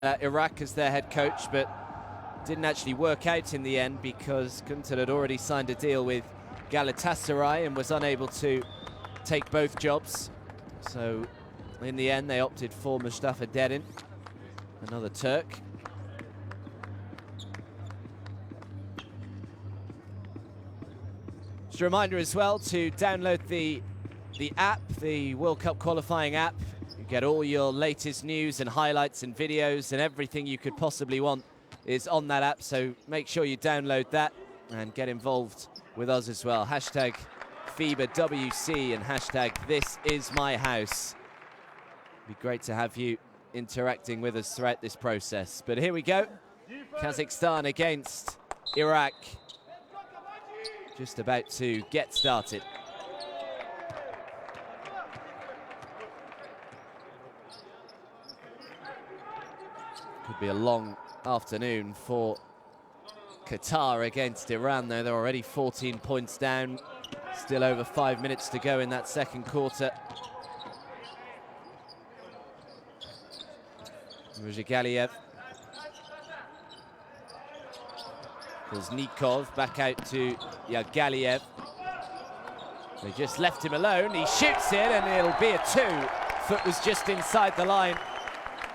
Iraq as their head coach, but didn't actually work out in the end because Kuntal had already signed a deal with Galatasaray and was unable to take both jobs. So in the end, they opted for Mustafa Derin, another Turk. Just a reminder as well to download the app, the World Cup qualifying app. You get all your latest news and highlights and videos, and everything you could possibly want is on that app, so make sure you download that and get involved with us as well. Hashtag FIBA WC and hashtag This Is My House. It'd be great to have you interacting with us throughout this process. But here we go. Kazakhstan against Iraq. Just about to get started. Could be a long afternoon for Qatar against Iran, though. They're already 14 points down. Still over 5 minutes to go in that second quarter. Galiev. Koznikov back out to Galiev. They just left him alone. He shoots it and it'll be a 2. Foot was just inside the line,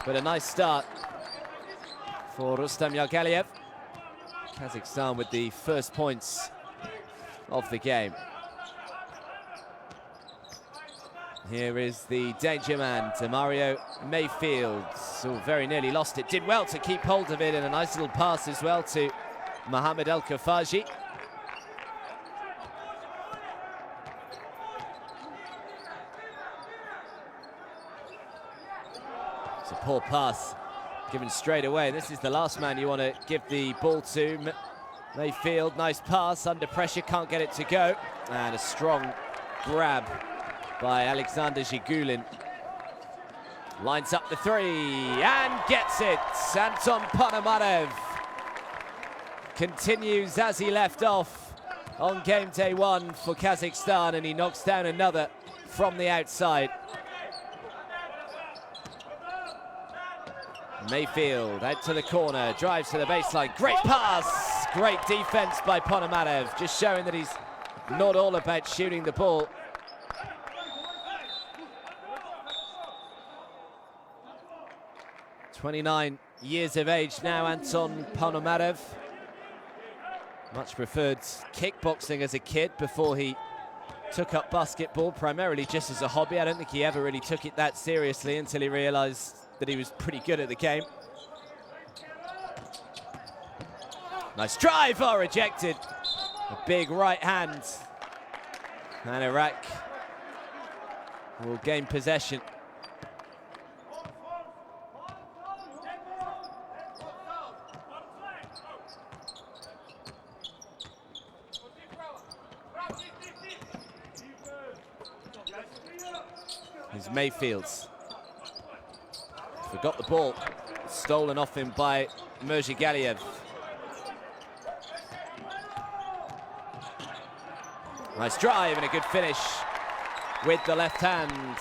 but a nice start for Rustam Yagaliyev. Kazakhstan with the first points of the game. Here is the danger man, Mario Mayfield. So very nearly lost it. Did well to keep hold of it, and a nice little pass as well to Mohamed El Kafaji. It's a poor pass given straight away. This is the last man you want to give the ball to. Mayfield, nice pass, under pressure, can't get it to go. And a strong grab by Alexander Zhigulin. Lines up the 3 and gets it. Anton Ponomarev continues as he left off on game day 1 for Kazakhstan, and he knocks down another from the outside. Mayfield out to the corner, drives to the baseline. Great pass, great defense by Ponomarev, just showing that he's not all about shooting the ball. "29 years of age now, Anton Ponomarev. Much preferred kickboxing as a kid before he took up basketball, primarily just as a hobby. I don't think he ever really took it that seriously until he realized that he was pretty good at the game. Nice drive, oh, rejected. A big right hand. And Iraq will gain possession. Here's Mayfield's. Forgot the ball. Stolen off him by Galiev. Nice drive and a good finish with the left hand.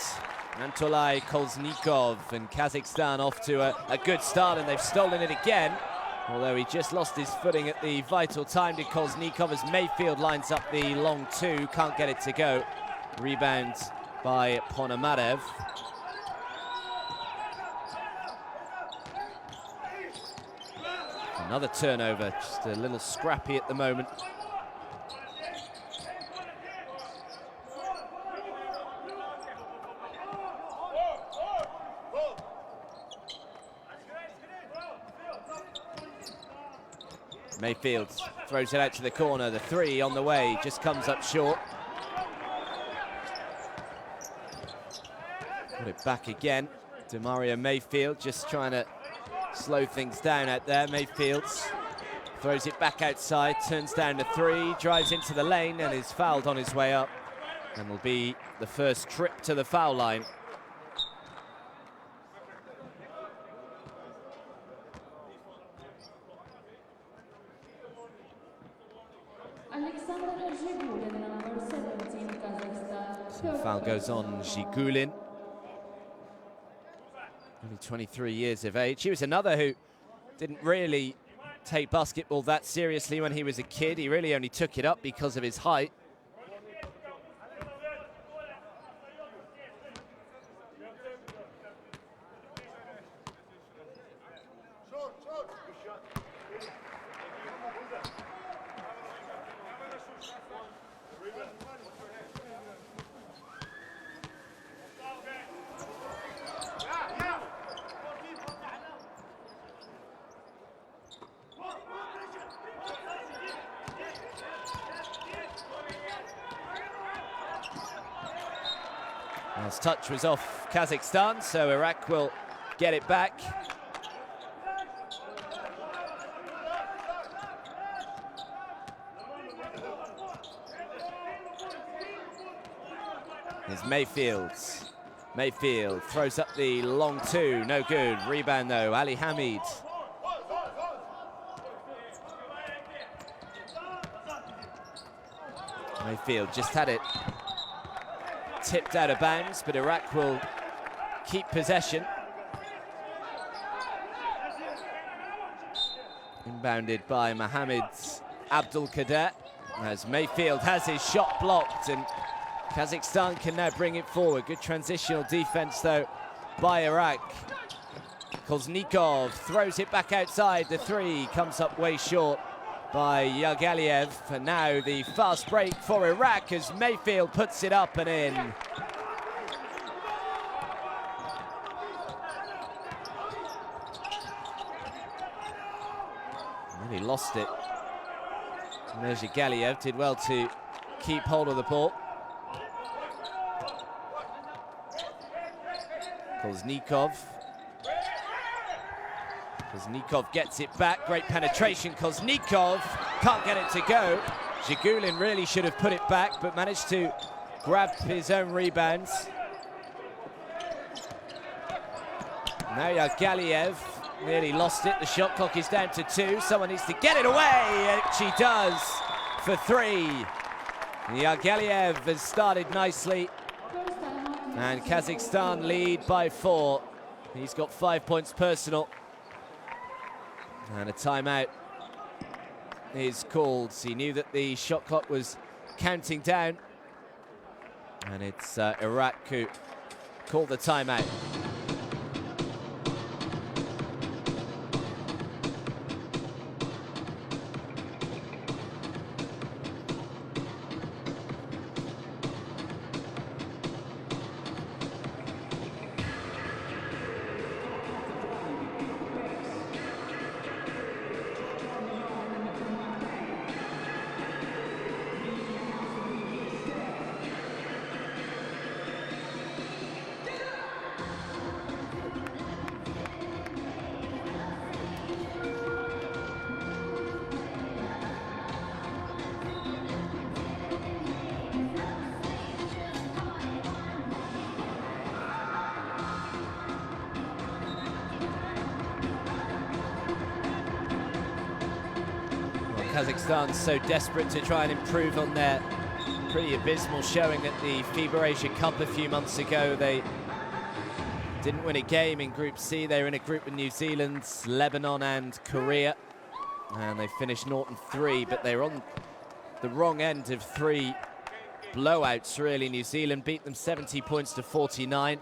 Antolai Koznikov, and Kazakhstan off to a good start, and they've stolen it again. Although he just lost his footing at the vital time to Koznikov as Mayfield lines up the long 2, can't get it to go. Rebound by Ponomarev. Another turnover, just a little scrappy at the moment. Mayfield throws it out to the corner. The 3 on the way, just comes up short. Put it back again to Mario Mayfield, just trying to slow things down out there. Mayfield throws it back outside, turns down the 3, drives into the lane and is fouled on his way up. And will be the first trip to the foul line. So the foul goes on Zhigulin. only 23 years of age. He was another who didn't really take basketball that seriously when he was a kid. He really only took it up because of his height. His touch was off Kazakhstan, so Iraq will get it back. Here's Mayfield. Mayfield throws up the long two, no good. Rebound though, Ali Hamid. Mayfield just had it tipped out of bounds, but Iraq will keep possession. Inbounded by Mohammed Abdul Qadir, as Mayfield has his shot blocked, and Kazakhstan can now bring it forward. Good transitional defense though by Iraq. Koznikov throws it back outside. The three comes up way short by Yagaliev, and now the fast break for Iraq as Mayfield puts it up and in. Really lost it. And there's Yagaliev, did well to keep hold of the ball. Koznikov gets it back, great penetration. Koznikov can't get it to go. Zhigulin really should have put it back, but managed to grab his own rebounds. Now Yagaliev nearly lost it. The shot clock is down to 2. Someone needs to get it away, and she does for 3. Yagaliev has started nicely, and Kazakhstan lead by 4. He's got 5 points personal. And a timeout is called. He knew that the shot clock was counting down. And it's Iraq who called the timeout. Kazakhstan's so desperate to try and improve on their pretty abysmal showing at the FIBA Asia Cup a few months ago. They didn't win a game in Group C. They were in a group with New Zealand, Lebanon and Korea. And they finished 0-3, but they were on the wrong end of 3 blowouts, really. New Zealand beat them 70 points to 49.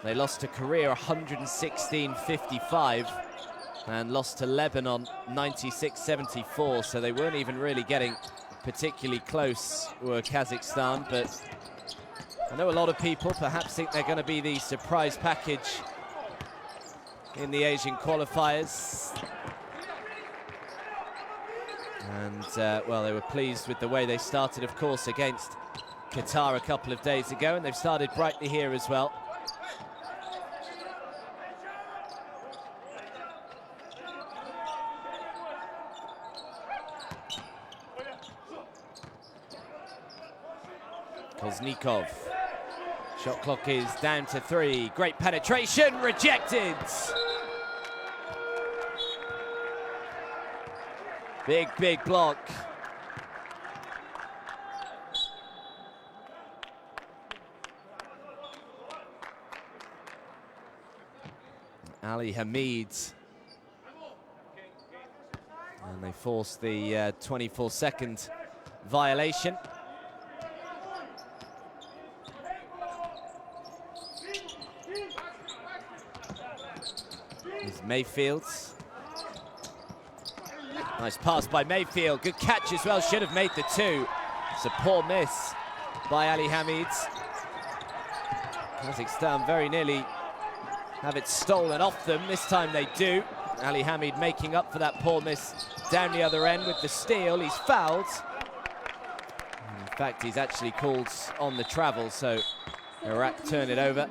They lost to Korea 116-55. And lost to Lebanon 96-74, so they weren't even really getting particularly close, were Kazakhstan. But I know a lot of people perhaps think they're going to be the surprise package in the Asian qualifiers. And, well, they were pleased with the way they started, of course, against Qatar a couple of days ago, and they've started brightly here as well. Koznikov. Shot clock is down to 3. Great penetration, rejected. Big block. Ali Hamid. And they forced the 24-second violation. Here's Mayfield. Nice pass by Mayfield. Good catch as well. Should have made the two. It's a poor miss by Ali Hamid. Kazakhstan very nearly have it stolen off them. This time they do. Ali Hamid making up for that poor miss down the other end with the steal. He's fouled. In fact, he's actually called on the travel, so Iraq turn it over.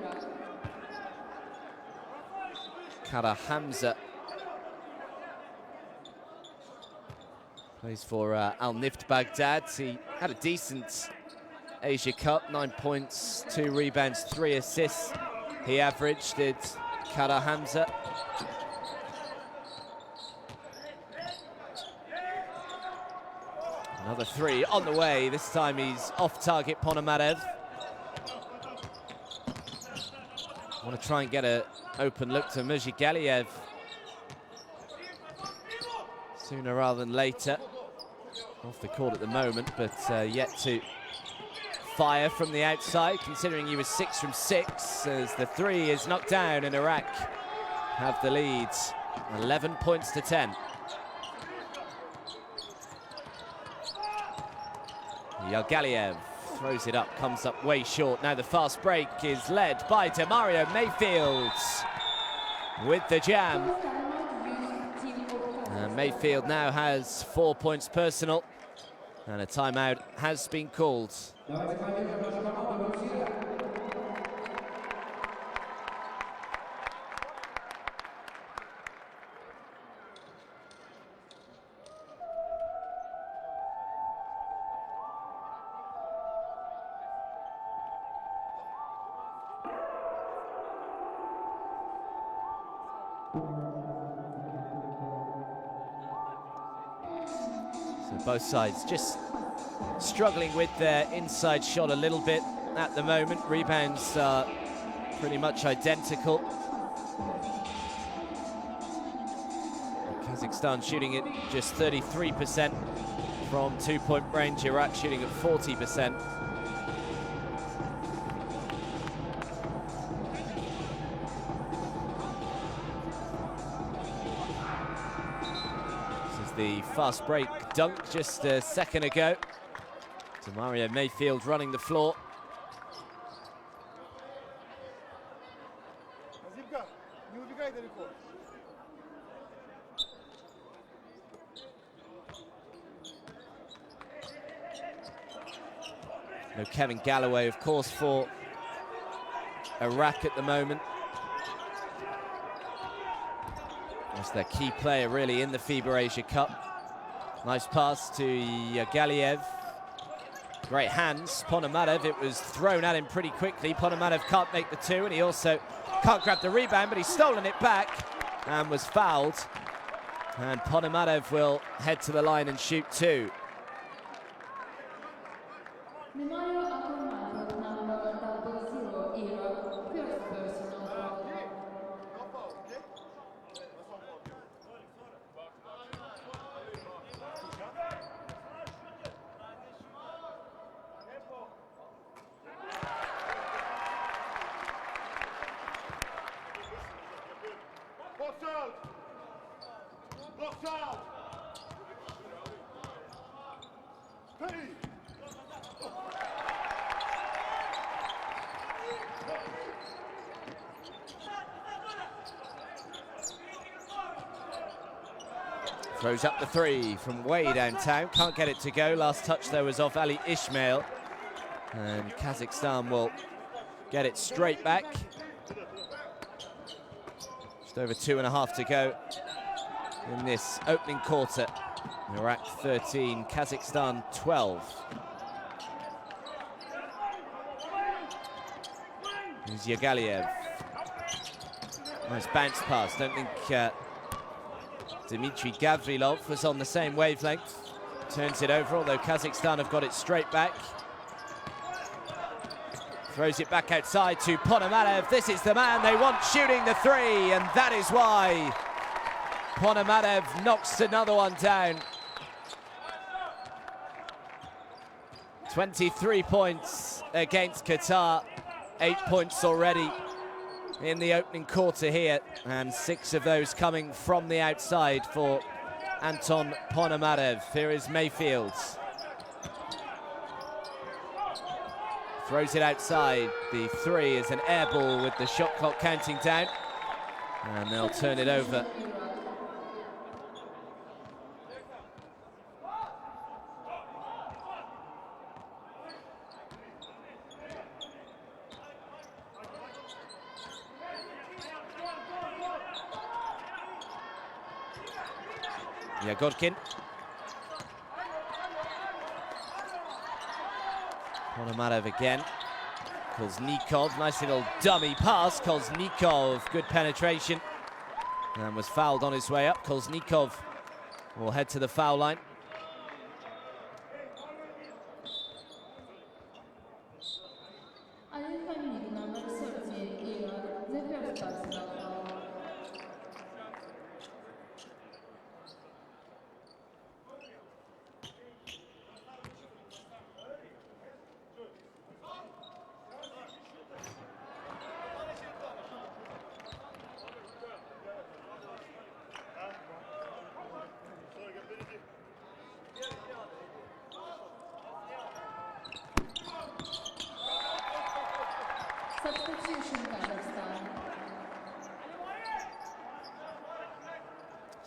Kara Hamza plays for Al Nift Baghdad. He had a decent Asia Cup, 9 points, 2 rebounds, 3 assists. He averaged, did Kara Hamza. Another 3 on the way. This time he's off target, Ponomarev. Want to try and get an open look to Murzigaliev sooner rather than later. Off the court at the moment, but yet to fire from the outside, considering he was 6 from 6, as the 3 is knocked down and Iraq have the lead, 11 points to 10. Yalgaliev throws it up, comes up way short. Now the fast break is led by Demario Mayfield with the jam. And Mayfield now has 4 points personal, and a timeout has been called. Both sides just struggling with their inside shot a little bit at the moment. Rebounds are pretty much identical. Kazakhstan shooting at just 33% from 2-point range. Iraq shooting at 40%. The fast break dunk just a second ago. Demario Mayfield running the floor. No Kevin Galloway, of course, for Iraq at the moment. That's their key player, really, in the FIBA Asia Cup. Nice pass to Yalgaliev. Great hands, Ponomarev. It was thrown at him pretty quickly. Ponomarev can't make the 2, and he also can't grab the rebound, but he's stolen it back and was fouled. And Ponomarev will head to the line and shoot 2. Throws up the 3 from way downtown. Can't get it to go. Last touch there was off Ali Ismail. And Kazakhstan will get it straight back. Just over 2.5 to go in this opening quarter. Iraq 13, Kazakhstan 12. Here's Yalgaliev. Nice bounce pass. Don't think Dmitry Gavrilov was on the same wavelength. Turns it over, although Kazakhstan have got it straight back. Throws it back outside to Ponomarev. This is the man they want shooting the three, and that is why Ponomarev knocks another one down. 23 points against Qatar, 8 points already in the opening quarter here, and 6 of those coming from the outside for Anton Ponomarev. Here is Mayfield. Throws it outside. The three is an air ball with the shot clock counting down, and they'll turn it over. Yagodkin. Ponomarev again. Koznikov, nice little dummy pass. Koznikov, good penetration. And was fouled on his way up. Koznikov will head to the foul line.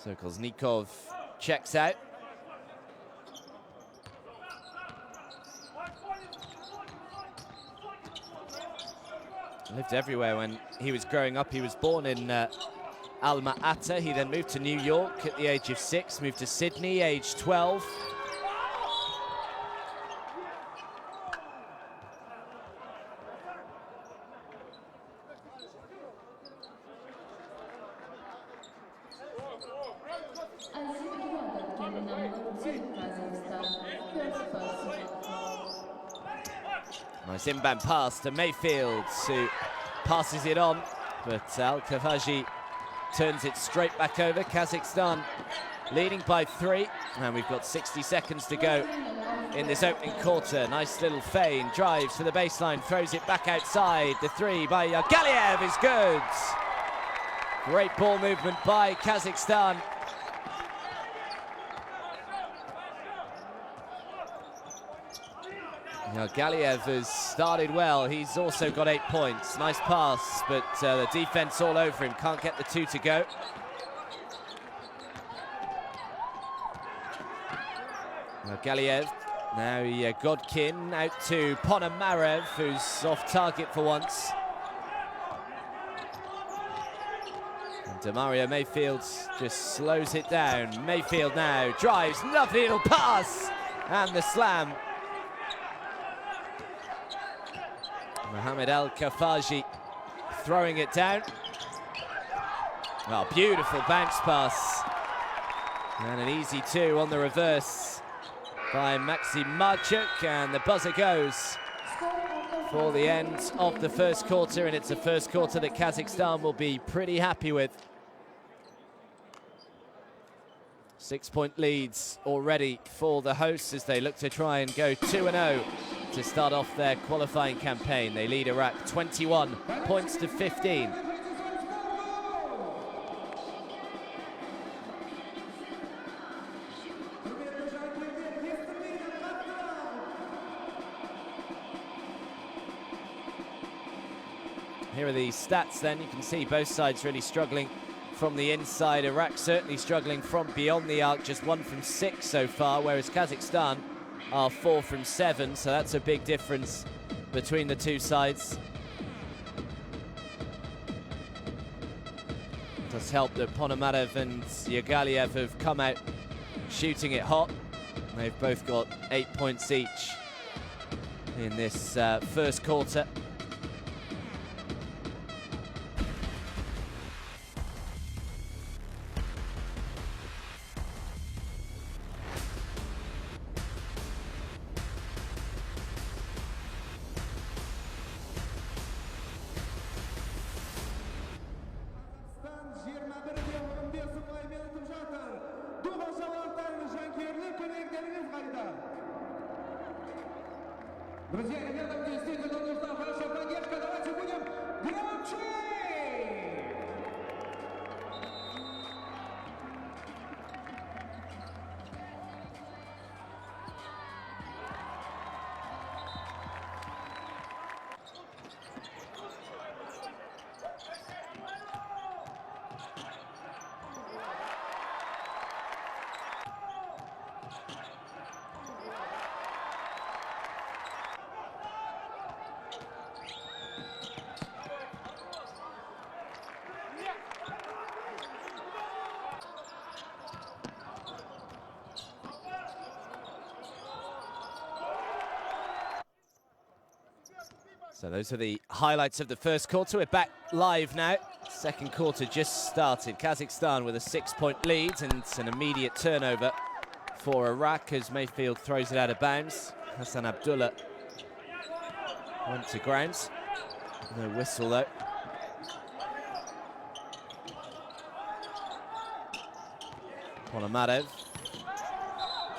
So Koznikov checks out. Lived everywhere when he was growing up. He was born in Alma-Ata. He then moved to New York at the age of 6, moved to Sydney, age 12. Nice inbound pass to Mayfield, who passes it on, but Al-Kafaji turns it straight back over. Kazakhstan leading by 3, and we've got 60 seconds to go in this opening quarter. Nice little feint, drives to the baseline, throws it back outside. The 3 by Galiev is good. Great ball movement by Kazakhstan. Galiev has started well. He's also got 8 points. Nice pass, but the defense all over him. Can't get the 2 to go. Galiev, now Godkin out to Ponomarev, who's off target for once. And Demario Mayfield just slows it down. Mayfield now drives, lovely little pass, and the slam. Mohamed Al-Kafaji throwing it down. Oh, beautiful bounce pass. And an easy 2 on the reverse by Maxim Marchuk, and the buzzer goes for the end of the first quarter, and it's a first quarter that Kazakhstan will be pretty happy with. 6-point leads already for the hosts as they look to try and go 2-0 to start off their qualifying campaign. They lead Iraq 21 points to 15. Here are the stats then. You can see both sides really struggling from the inside. Iraq certainly struggling from beyond the arc, just 1 from 6 so far, whereas Kazakhstan are 4 from 7, so that's a big difference between the two sides. It does help that Ponomarev and Yagaliev have come out shooting it hot. They've both got 8 points each in this first quarter. Друзья, ребятам действительно нужна ваша поддержка. Давайте будем громче! So those are the highlights of the first quarter. We're back live now. Second quarter just started. Kazakhstan with a 6-point lead and an immediate turnover for Iraq as Mayfield throws it out of bounds. Hassan Abdullah went to ground. No whistle though. Ponomarev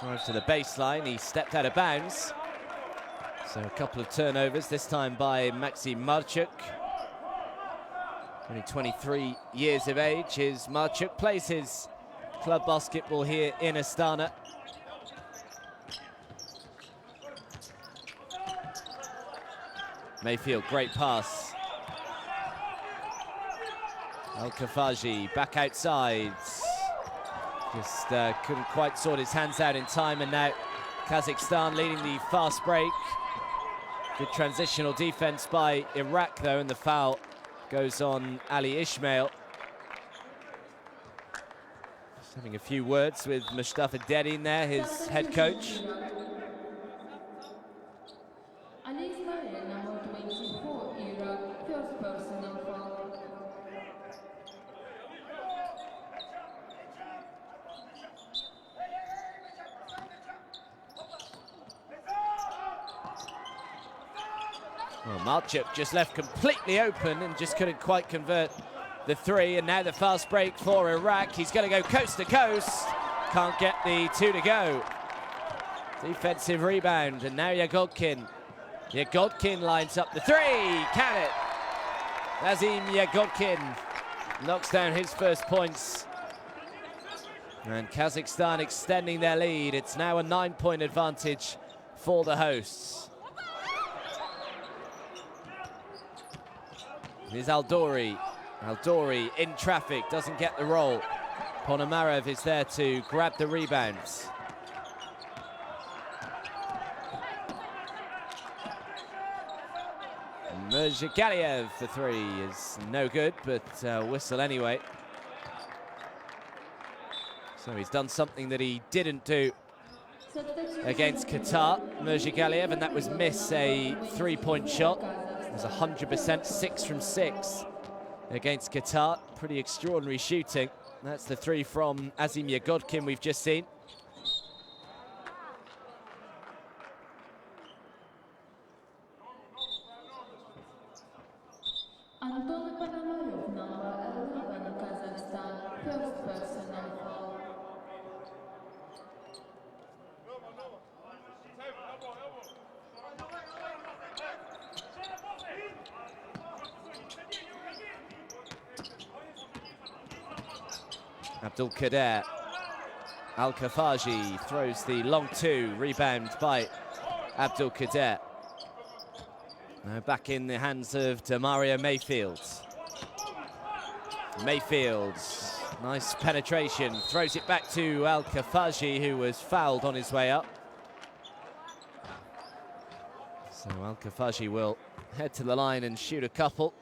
drives to the baseline. He stepped out of bounds. So a couple of turnovers, this time by Maxim Marchuk. Only 23 years of age. Marchuk plays his club basketball here in Astana. Mayfield, great pass. Al-Kafaji back outside. Just couldn't quite sort his hands out in time, and now Kazakhstan leading the fast break. Good transitional defense by Iraq though, and the foul goes on Ali Ismail. Just having a few words with Mustafa Dedin there, his head coach. Ali Ismail, number 24, Iraq, first personal foul. Well, Marchuk just left completely open and just couldn't quite convert the three. And now the fast break for Iraq. He's going to go coast to coast. Can't get the two to go. Defensive rebound, and now Yagodkin. Yagodkin lines up the three. Can it? Nazim Yagodkin knocks down his first points. And Kazakhstan extending their lead. It's now a 9-point advantage for the hosts. Here's Aldori. Aldori in traffic, doesn't get the roll. Ponomarev is there to grab the rebounds. Mirzagaliev for three is no good, but whistle anyway. So he's done something that he didn't do against Qatar, Mirzagaliev, and that was miss a three-point shot. It was 100%, 6 from 6 against Qatar. Pretty extraordinary shooting. That's the three from Azim Yagodkin we've just seen. Anton Ponomarev, number 11, Kazakhstan, first personal foul. Abdul Kader. Al-Kafaji throws the long two, rebound by Abdul Kader. Now back in the hands of Demario Mayfield. Mayfield, nice penetration, throws it back to Al-Kafaji, who was fouled on his way up. So Al-Kafaji will head to the line and shoot a couple.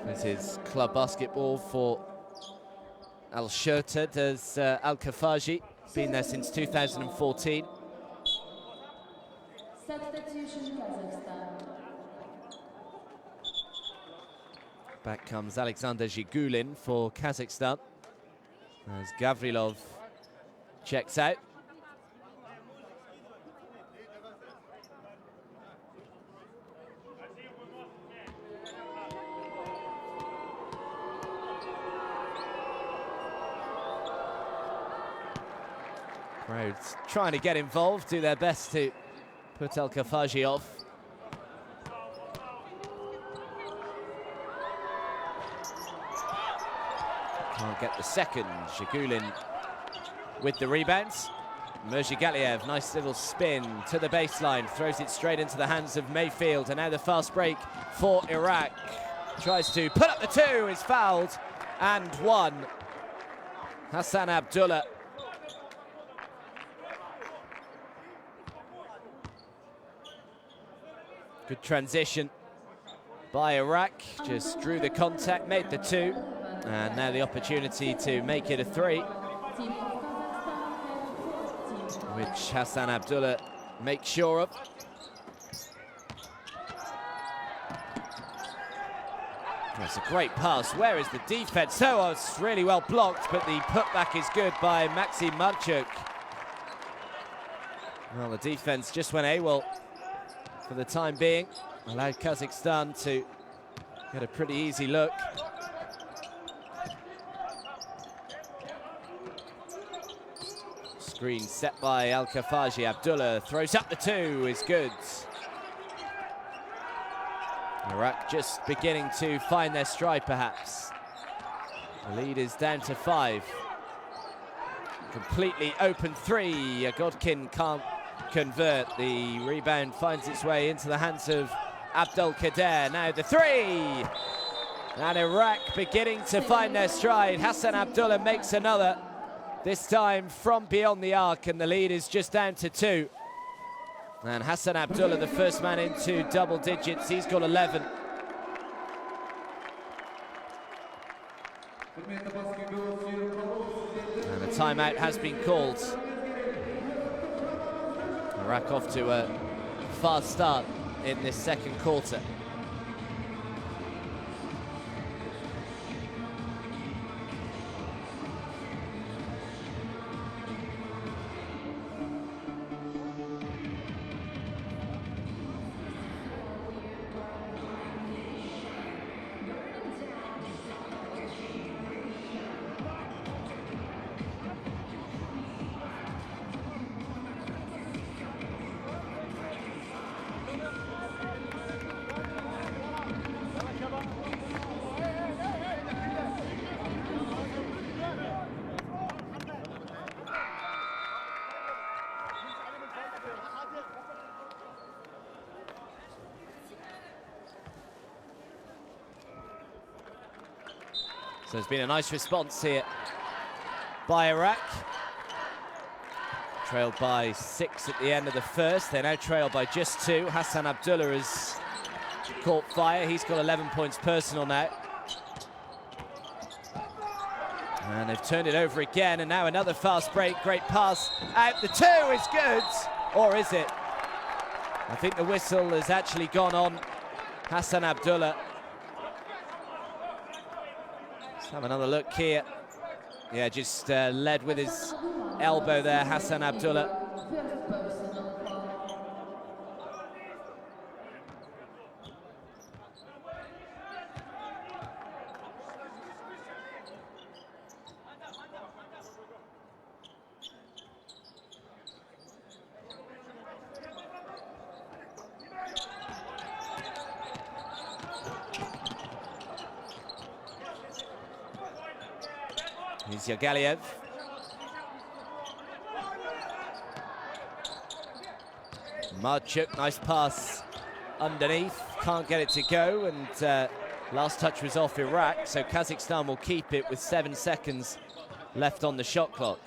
This is club basketball for Al-Shirta. Does Al-Kafaji, been there since 2014. Substitution Kazakhstan. Back comes Alexander Zhigulin for Kazakhstan as Gavrilov checks out. Crowds trying to get involved, do their best to put Al-Kafaji off. Can't get the second. Zhigulin with the rebounds. Mirzagaliev, nice little spin to the baseline, throws it straight into the hands of Mayfield, and now the fast break for Iraq. Tries to put up the two, is fouled, and one. Hassan Abdullah. Good transition by Iraq, just drew the contact, made the two, and now the opportunity to make it a three, which Hassan Abdullah makes sure of. That's a great pass. Where is the defense? Oh, it's really well blocked, but the putback is good by Maxim Marchuk. Well, the defense just went AWOL for the time being, allowed Kazakhstan to get a pretty easy look. Screen set by Al-Kafaji. Abdullah throws up the two, is good. Iraq just beginning to find their stride, perhaps. The lead is down to 5. Completely open three. Yagodkin can't convert. The rebound finds its way into the hands of Abdul Kader. Now the three. And Iraq beginning to find their stride. Hassan Abdullah makes another, this time from beyond the arc, and the lead is just down to 2. And Hassan Abdullah, the first man into double digits. He's got 11. And a timeout has been called. Iraq off to a fast start in this second quarter. So there's been a nice response here by Iraq. Trailed by 6 at the end of the first. They're now trailed by just 2. Hassan Abdullah has caught fire. He's got 11 points personal now. And they've turned it over again, and now another fast break. Great pass out. The 2 is good, or is it? I think the whistle has actually gone on Hassan Abdullah. Let's have another look here. Yeah, just led with his elbow there, Hassan Abdullah. Here's Yagaliev. Marchuk, nice pass underneath. Can't get it to go, and last touch was off Iraq, so Kazakhstan will keep it with 7 seconds left on the shot clock.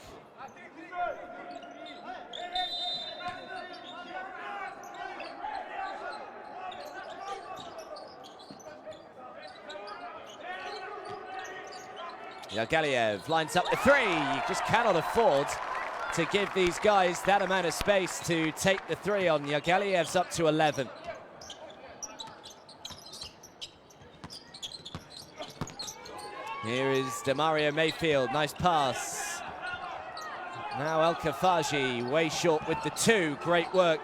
Yagaliev lines up the 3. You just cannot afford to give these guys that amount of space to take the 3 on. Yagaliev's up to 11. Here is Demario Mayfield, nice pass. Now Al-Kafaji, way short with the 2. Great work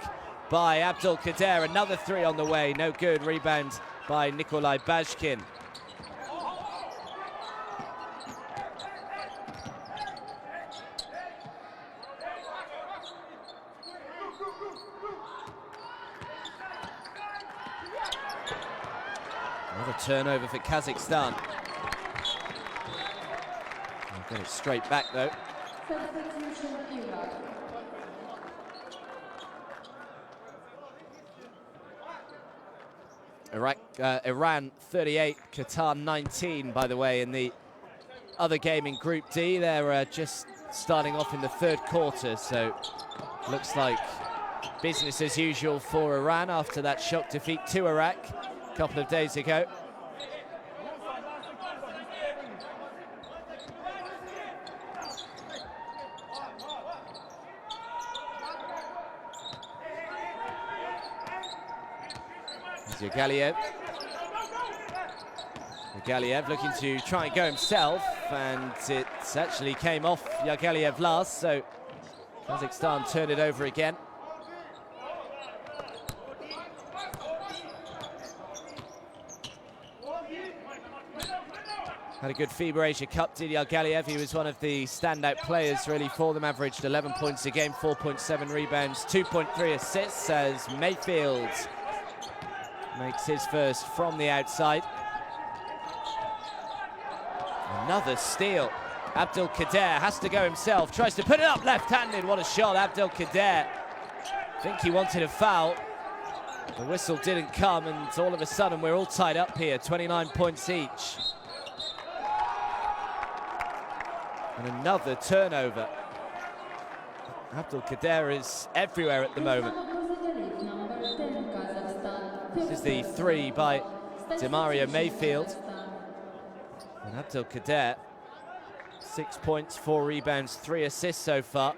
by Abdul Kader. Another 3 on the way, no good. Rebound by Nikolai Bashkin. Another turnover for Kazakhstan. They'll get it straight back though. Substitution Iraq. Iran 38, Qatar 19, by the way, in the other game in Group D. They're just starting off in the third quarter, so looks like business as usual for Iran after that shock defeat to Iraq a couple of days ago. Yagaliev. Yagaliev looking to try and go himself, and it actually came off Yagaliev last, so Kazakhstan turned it over again. Had a good FIBA Asia Cup, did Yagaliev. He was one of the standout players really for them, averaged 11 points a game, 4.7 rebounds, 2.3 assists as Mayfield makes his first from the outside. Another steal. Abdul Kader has to go himself, tries to put it up left-handed. What a shot, Abdul Kader. I think he wanted a foul. The whistle didn't come, and all of a sudden we're all tied up here, 29 points each. And another turnover. Abdul Kader is everywhere at the moment. This is the three by Demario Mayfield. And Abdul Kader, 6 points, 4 rebounds, 3 assists so far.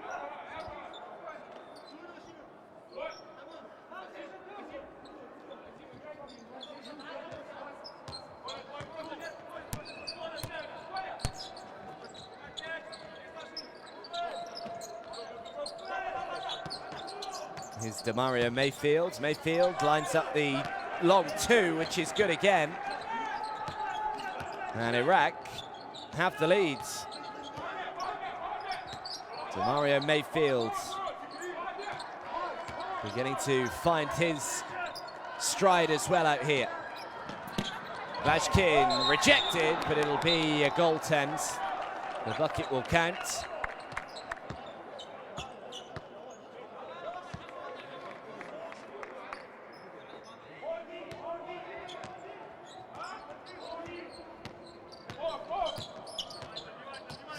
Here's Demario Mayfield. Mayfield lines up the long two, which is good again. And Iraq have the leads. Demario Mayfield beginning to find his stride as well out here. Bashkin rejected, but it'll be a goaltend. The bucket will count.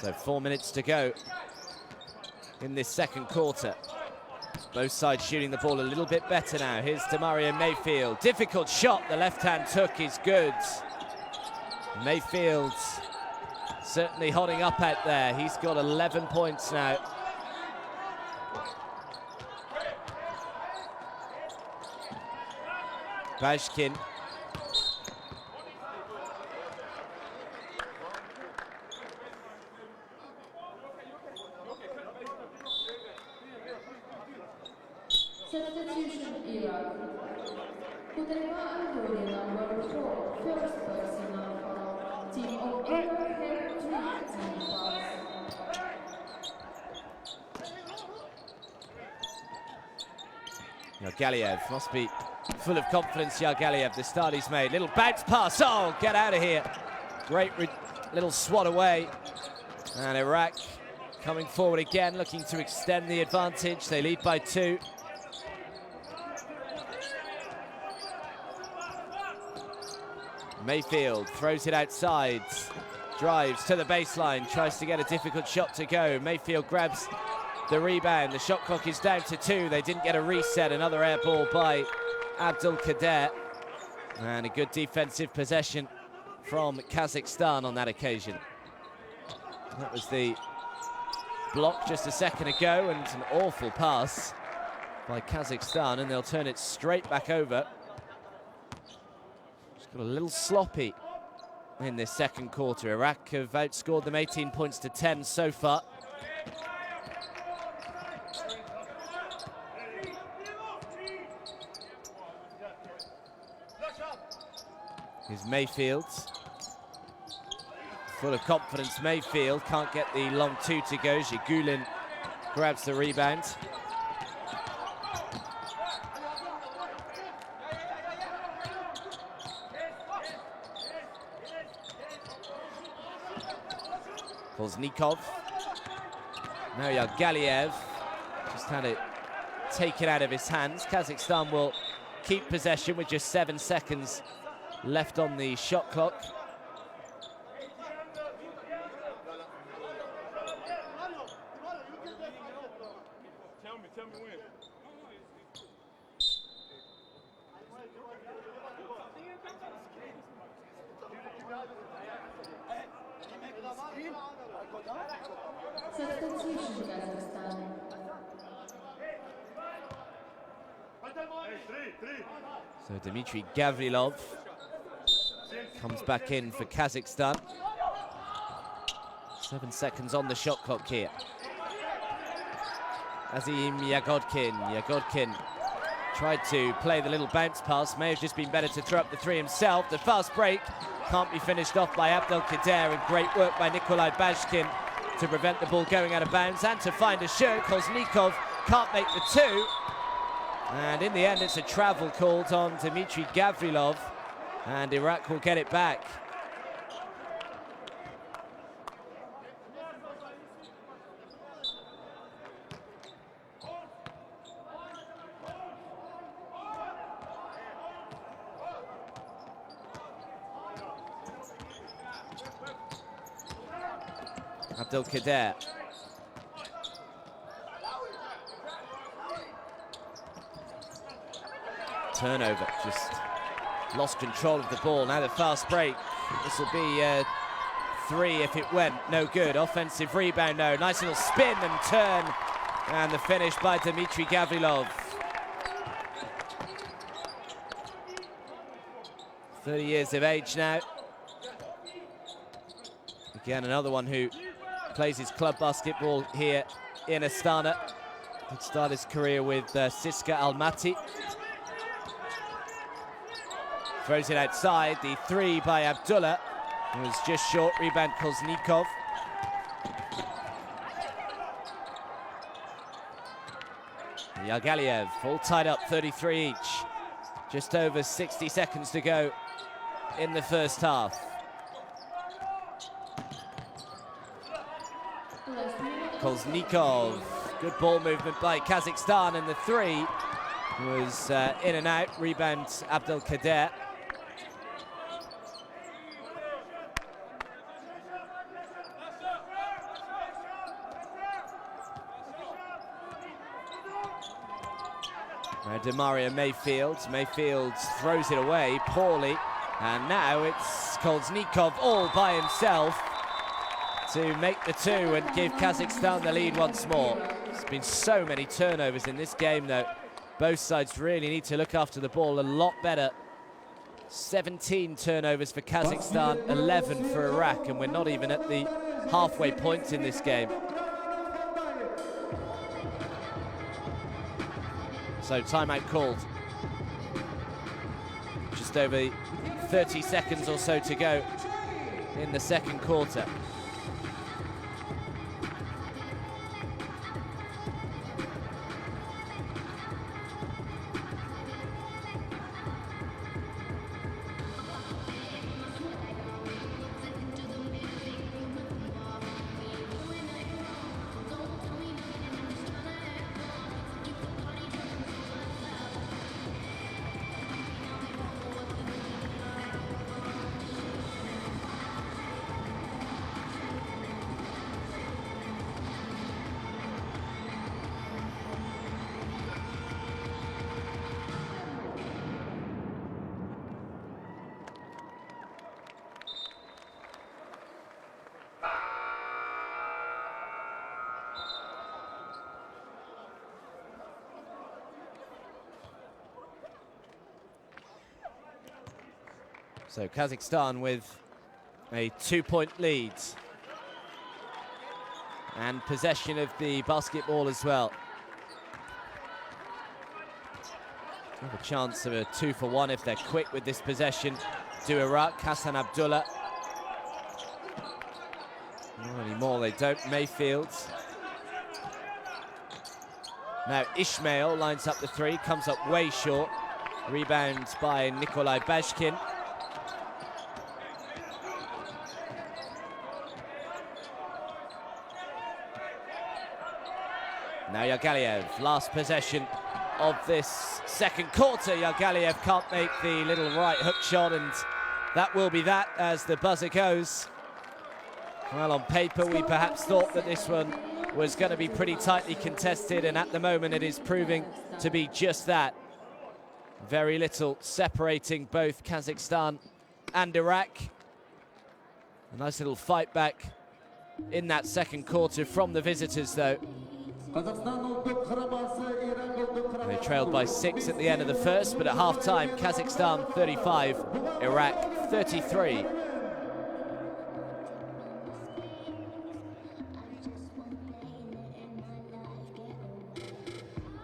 So 4 minutes to go in this second quarter. Both sides shooting the ball a little bit better now. Here's Demario Mayfield. Difficult shot, the left hand took is good. Mayfield certainly hotting up out there. He's got 11 points now. Bashkin. Substitution Iraq. Kudelma Andori, number 4, first personal foul. Team of Iraq had 3 team fouls. Yagaliev must be full of confidence, Yagaliev. The start he's made. Little bounce pass. Oh, get out of here. Great little swat away. And Iraq coming forward again, looking to extend the advantage. They lead by 2. Mayfield throws it outside, drives to the baseline, tries to get a difficult shot to go. Mayfield grabs the rebound. The shot clock is down to 2. They didn't get a reset. Another air ball by Abdul Kader. And a good defensive possession from Kazakhstan on that occasion. That was the block just a second ago, and an awful pass by Kazakhstan, and they'll turn it straight back over. Got a little sloppy in this second quarter. Iraq have outscored them 18 points to 10 so far. Here's Mayfield. Full of confidence, Mayfield can't get the long 2 to go. Zhigulin grabs the rebound. Koznikov. Now Yagaliev just had it taken out of his hands. Kazakhstan will keep possession with just 7 seconds left on the shot clock. Tell me when. Substitution Kazakhstan. So Dmitry Gavrilov comes back in for Kazakhstan. 7 seconds on the shot clock here. Azim Yagodkin. Yagodkin tried to play the little bounce pass, may have just been better to throw up the three himself. The fast break can't be finished off by Abdelkader, and great work by Nikolai Bashkin to prevent the ball going out of bounds and to find a shoot. Koznikov can't make the two. And in the end, it's a travel called on Dmitry Gavrilov, and Iraq will get it back. Abdelkader. Turnover, just lost control of the ball. Now the fast break. This will be 3 if it went. No good. Offensive rebound, no. Nice little spin and turn. And the finish by Dmitry Gavrilov. 30 years of age now. Again, another one who plays his club basketball here in Astana. He'd start his career with Siska Almaty. Throws it outside. The three by Abdullah was just short. Rebound Koznikov. Yagaliev all tied up, 33 each. Just over 60 seconds to go in the first half. Koznikov, good ball movement by Kazakhstan, and the three was in and out. Rebound Abdelkader. Now Demaria Mayfield. Mayfield throws it away poorly, and now it's Koznikov all by himself to make the two and give Kazakhstan the lead once more. There's been so many turnovers in this game, though. Both sides really need to look after the ball a lot better. 17 turnovers for Kazakhstan, 11 for Iraq, and we're not even at the halfway point in this game. So timeout called. Just over 30 seconds or so to go in the second quarter. So Kazakhstan with a 2-point lead and possession of the basketball as well. Have a chance of a 2-for-1 if they're quick with this possession to Iraq. Hassan Abdullah. Not anymore, they don't. Mayfield. Now Ishmael lines up the three, comes up way short. Rebound by Nikolai Bashkin. Now Yagaliev, last possession of this second quarter. Yagaliev can't make the little right hook shot, and that will be that as the buzzer goes. Well, on paper, we perhaps thought that this one was going to be pretty tightly contested, and at the moment it is proving to be just that. Very little separating both Kazakhstan and Iraq. A nice little fight back in that second quarter from the visitors, though. They trailed by 6 at the end of the first, but at half-time, Kazakhstan 35, Iraq 33.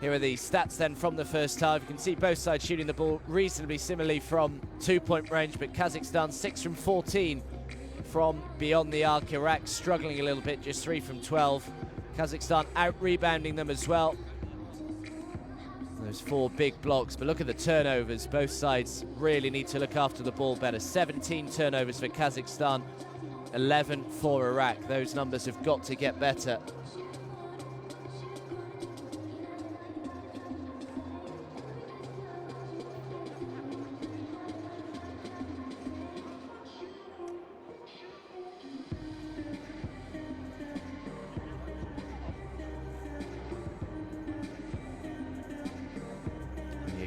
Here are the stats then from the first half. You can see both sides shooting the ball reasonably similarly from two-point range, but Kazakhstan 6 from 14 from beyond the arc. Iraq struggling a little bit, just 3 from 12. Kazakhstan out-rebounding them as well. Those 4 big blocks, but look at the turnovers. Both sides really need to look after the ball better. 17 turnovers for Kazakhstan, 11 for Iraq. Those numbers have got to get better.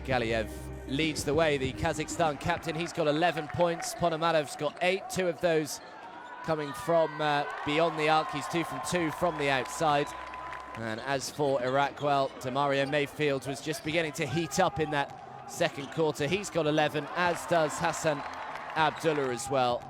Galiev leads the way, the Kazakhstan captain. He's got 11 points. Ponomarov's got 8, 2 of those coming from beyond the arc. He's 2 from 2 from the outside. And as for Iraq, well, Demario Mayfield was just beginning to heat up in that second quarter. He's got 11, as does Hassan Abdullah as well.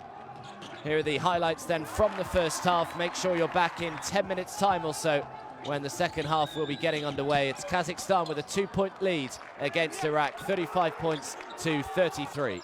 Here are the highlights then from the first half. Make sure you're back in 10 minutes time or so when the second half will be getting underway. It's Kazakhstan with a 2-point lead against Iraq, 35 points to 33.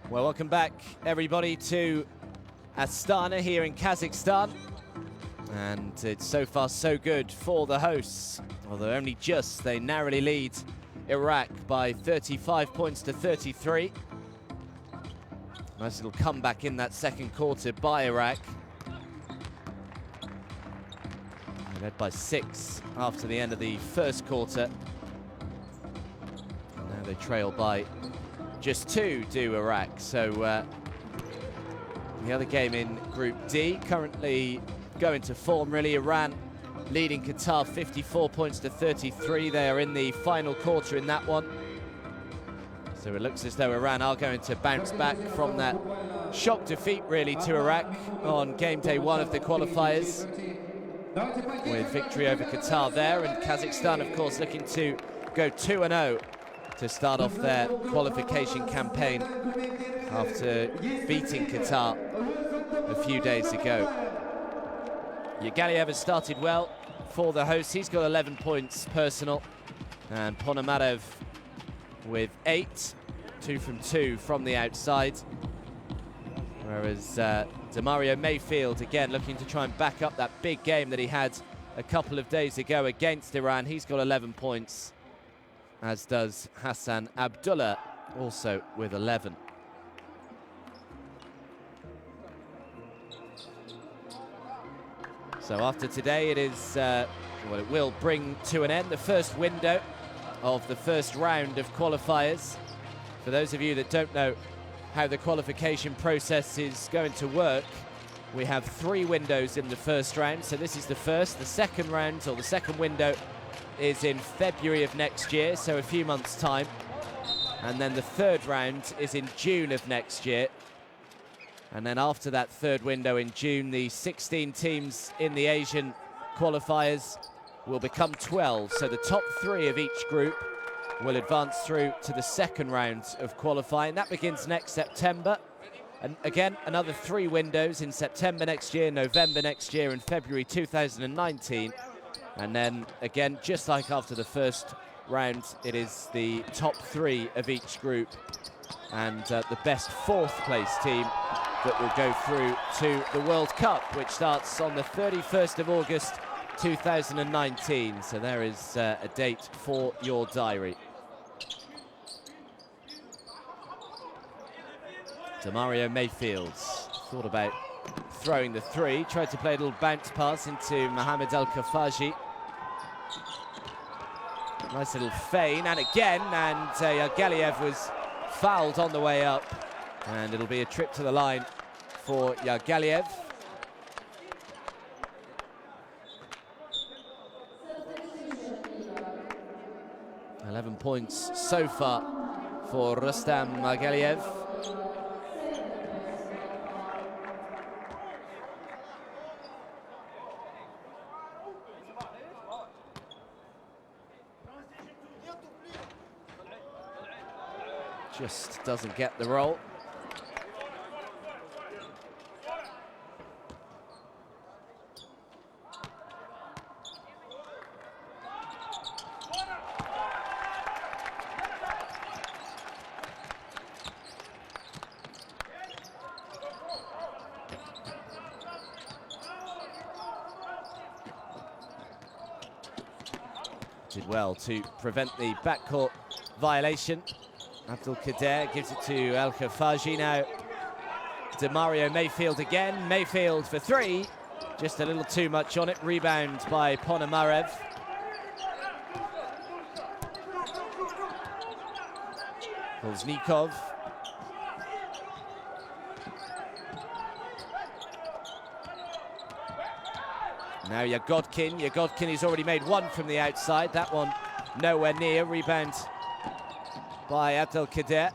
Well, welcome back, everybody, to Astana here in Kazakhstan. And it's so far so good for the hosts. Although only just, they narrowly lead Iraq by 35 points to 33. Nice little comeback in that second quarter by Iraq. They led by 6 after the end of the first quarter. And now they trail by just 2, do Iraq. So the other game in Group D, currently going to form really. Iran leading Qatar 54 points to 33. They are in the final quarter in that one. So it looks as though Iran are going to bounce back from that shock defeat really to Iraq on game day 1 of the qualifiers, with victory over Qatar there. And Kazakhstan, of course, looking to go 2-0 to start off their qualification campaign after beating Qatar a few days ago. Yagaliev has started well for the hosts. He's got 11 points personal. And Ponomarev with 8, 2 from 2 from the outside. Whereas Demario Mayfield, again, looking to try and back up that big game that he had a couple of days ago against Iran. He's got 11 points, as does Hassan Abdullah, also with 11. So after today, it is, well, it will bring to an end the first window of the first round of qualifiers. For those of you that don't know how the qualification process is going to work, we have 3 windows in the first round. So this is the first. The second round, or the second window, is in February of next year, so a few months' time. And then the third round is in June of next year. And then after that third window in June, the 16 teams in the Asian qualifiers will become 12. So the top 3 of each group will advance through to the second round of qualifying. That begins next September. And again, another 3 windows in September next year, November next year, and February 2019. And then again, just like after the first round, it is the top 3 of each group and the best 4th place team that will go through to the World Cup, which starts on the 31st of August 2019. So there is a date for your diary. Demario Mayfield thought about throwing the 3, tried to play a little bounce pass into Mohamed Al-Kafaji. Nice little feign, and again, and Yagaliev was fouled on the way up, and it'll be a trip to the line for Yagaliev. $11 points so far for Rustam Yagaliev. Just doesn't get the roll. Did well to prevent the backcourt violation. Abdul Kader gives it to Al-Kafaji now. Demario Mayfield again. Mayfield for 3. Just a little too much on it. Rebound by Ponomarev. Kolznikov. Now Yagodkin. Yagodkin has already made 1 from the outside. That one nowhere near. Rebound by Abdul Kader.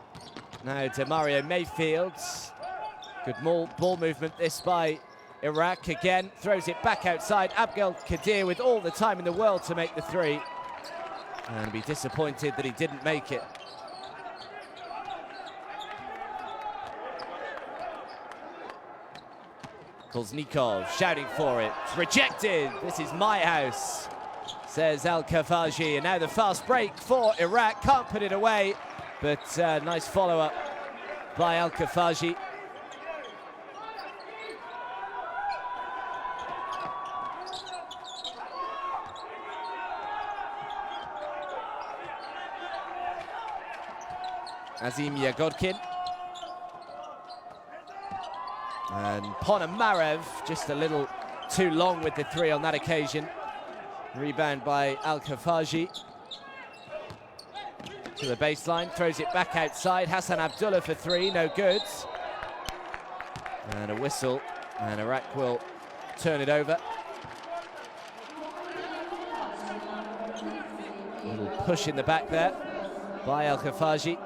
Now Demario Mayfield. Good ball movement this by Iraq. Again, throws it back outside. Abdul Kader with all the time in the world to make the 3. And be disappointed that he didn't make it. Kolznikov shouting for it. It's rejected. This is my house, says Al-Kafaji. And now the fast break for Iraq. Can't put it away, but nice follow-up by Al-Kafaji. Azim Yagodkin. And Ponomarev just a little too long with the three on that occasion. Rebound by Al-Kafaji. To the baseline, throws it back outside. Hassan Abdullah for three, no good. And a whistle, and Iraq will turn it over. A little push in the back there by Al-Kafaji.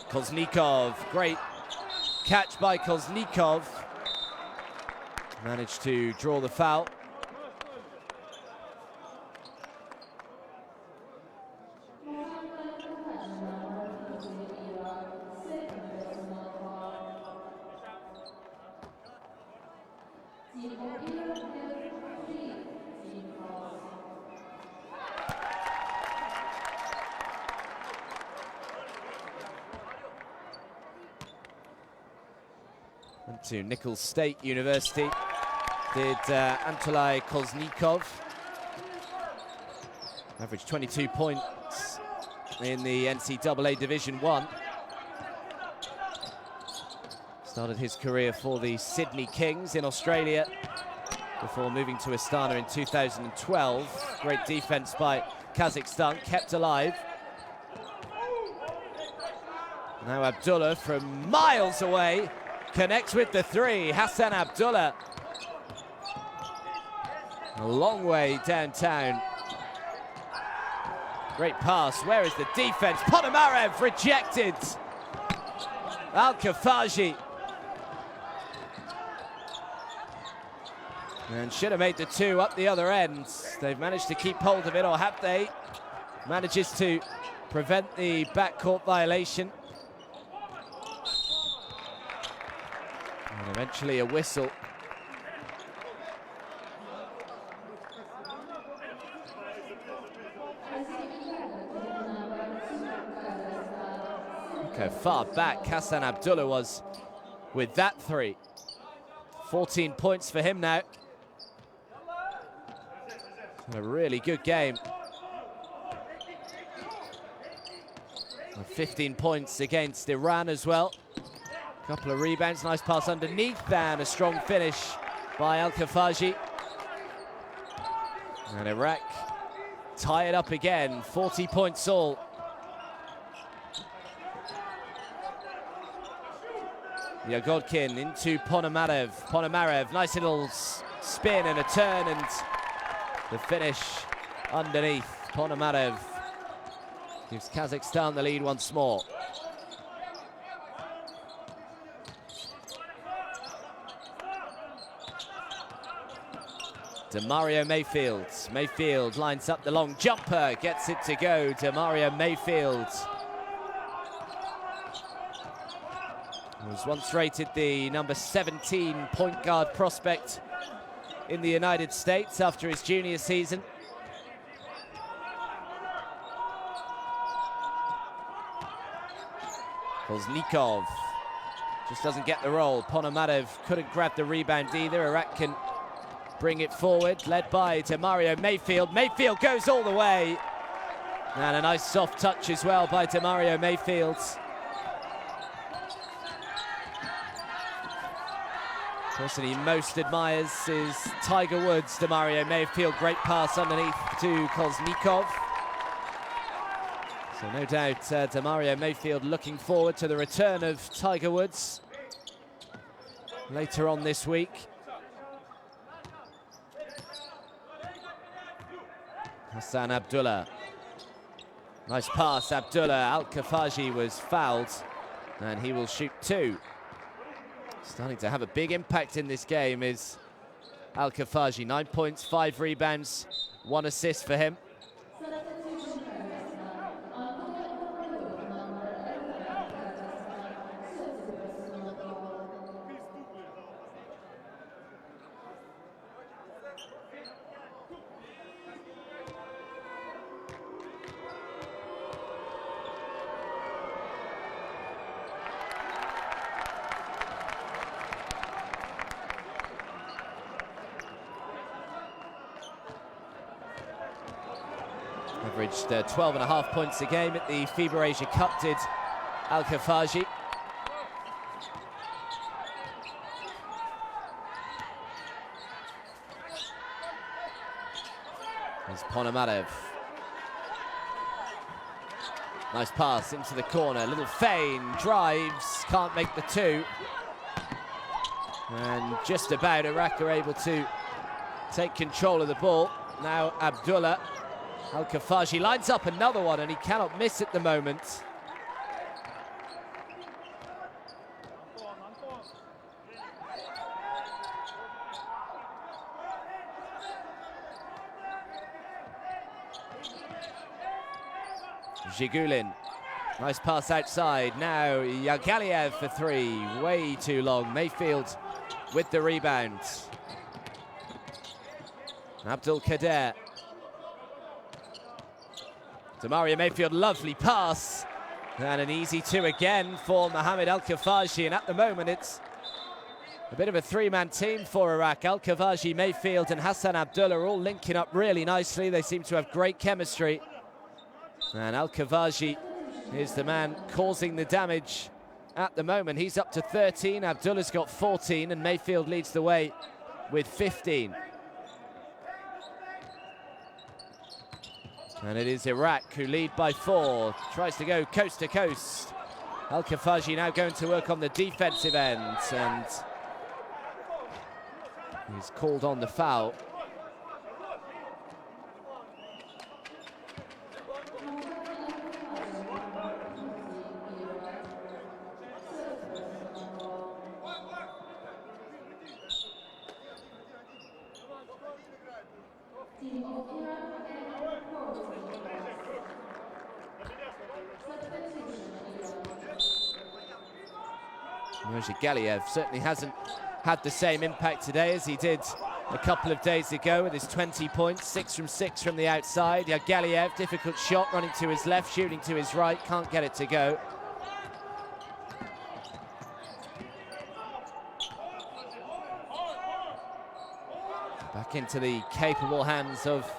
Koznikov, great catch by Koznikov. Managed to draw the foul. Went to Nicholls State University. Did Antolai Koznikov. Averaged 22 points in the NCAA Division 1. Started his career for the Sydney Kings in Australia before moving to Astana in 2012. Great defense by Kazakhstan, kept alive. Now Abdullah from miles away connects with the three. Hassan Abdullah. A long way downtown. Great pass. Where is the defense? Ponomarev rejected. Al-Kafaji. And should have made the two up the other end. They've managed to keep hold of it, or have they? Manages to prevent the backcourt violation. And eventually a whistle. Look how far back Hassan Abdullah was with that three. 14 points for him now. A really good game. 15 points against Iran as well. Couple of rebounds, nice pass underneath, and a strong finish by Al-Kafaji. And Iraq tie it up again, 40 points all. Yagodkin into Ponomarev. Ponomarev, nice little spin and a turn, and the finish underneath. Ponomarev gives Kazakhstan the lead once more. Demario Mayfield. Mayfield lines up the long jumper, gets it to go. Demario Mayfield was once rated the number 17 point guard prospect in the United States after his junior season. Koznikov just doesn't get the roll. Ponomarev couldn't grab the rebound either. Iraq can bring it forward, led by Demario Mayfield. Mayfield goes all the way. And a nice soft touch as well by Demario Mayfield. The person he most admires is Tiger Woods. Demario Mayfield, great pass underneath to Koznikov. So no doubt Demario Mayfield looking forward to the return of Tiger Woods later on this week. Hassan Abdullah. Nice pass, Abdullah. Al-Kafaji was fouled, and he will shoot two. Starting to have a big impact in this game is Al-Kafaji. 9 points, 5 rebounds, 1 assist for him. Averaged 12.5 points a game at the FIBA Asia Cup, did Al-Khafaji. Here's Ponomarev. Nice pass into the corner, little feign, drives, can't make the two. And just about Iraq are able to take control of the ball. Now Abdullah. Al-Khafaji lines up another one and he cannot miss at the moment. Zhigulin, nice pass outside. Now Yagaliev for three, way too long. Mayfield with the rebound. Abdul Kader. Demario Mayfield, lovely pass. And an easy two again for Mohamed Al-Khafaji. And at the moment, it's a bit of a three-man team for Iraq. Al-Khafaji, Mayfield and Hassan Abdullah are all linking up really nicely. They seem to have great chemistry. And Al-Khafaji is the man causing the damage at the moment. He's up to 13. Abdullah's got 14. And Mayfield leads the way with 15. And it is Iraq who lead by 4. Tries to go coast to coast. Al-Khafaji now going to work on the defensive end. And he's called on the foul. Galiev certainly hasn't had the same impact today as he did a couple of days ago with his 20 points, 6 from 6 from the outside. Galiev, difficult shot, running to his left, shooting to his right, can't get it to go. Back into the capable hands of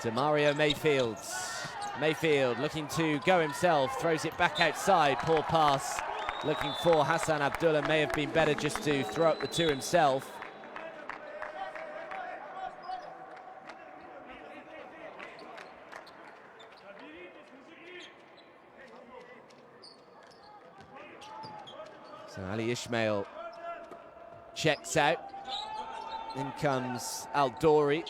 Demario Mayfield. Mayfield looking to go himself, throws it back outside, poor pass. Looking for Hassan Abdullah, may have been better just to throw up the two himself. So Ali Ismail checks out. In comes Al-Dori.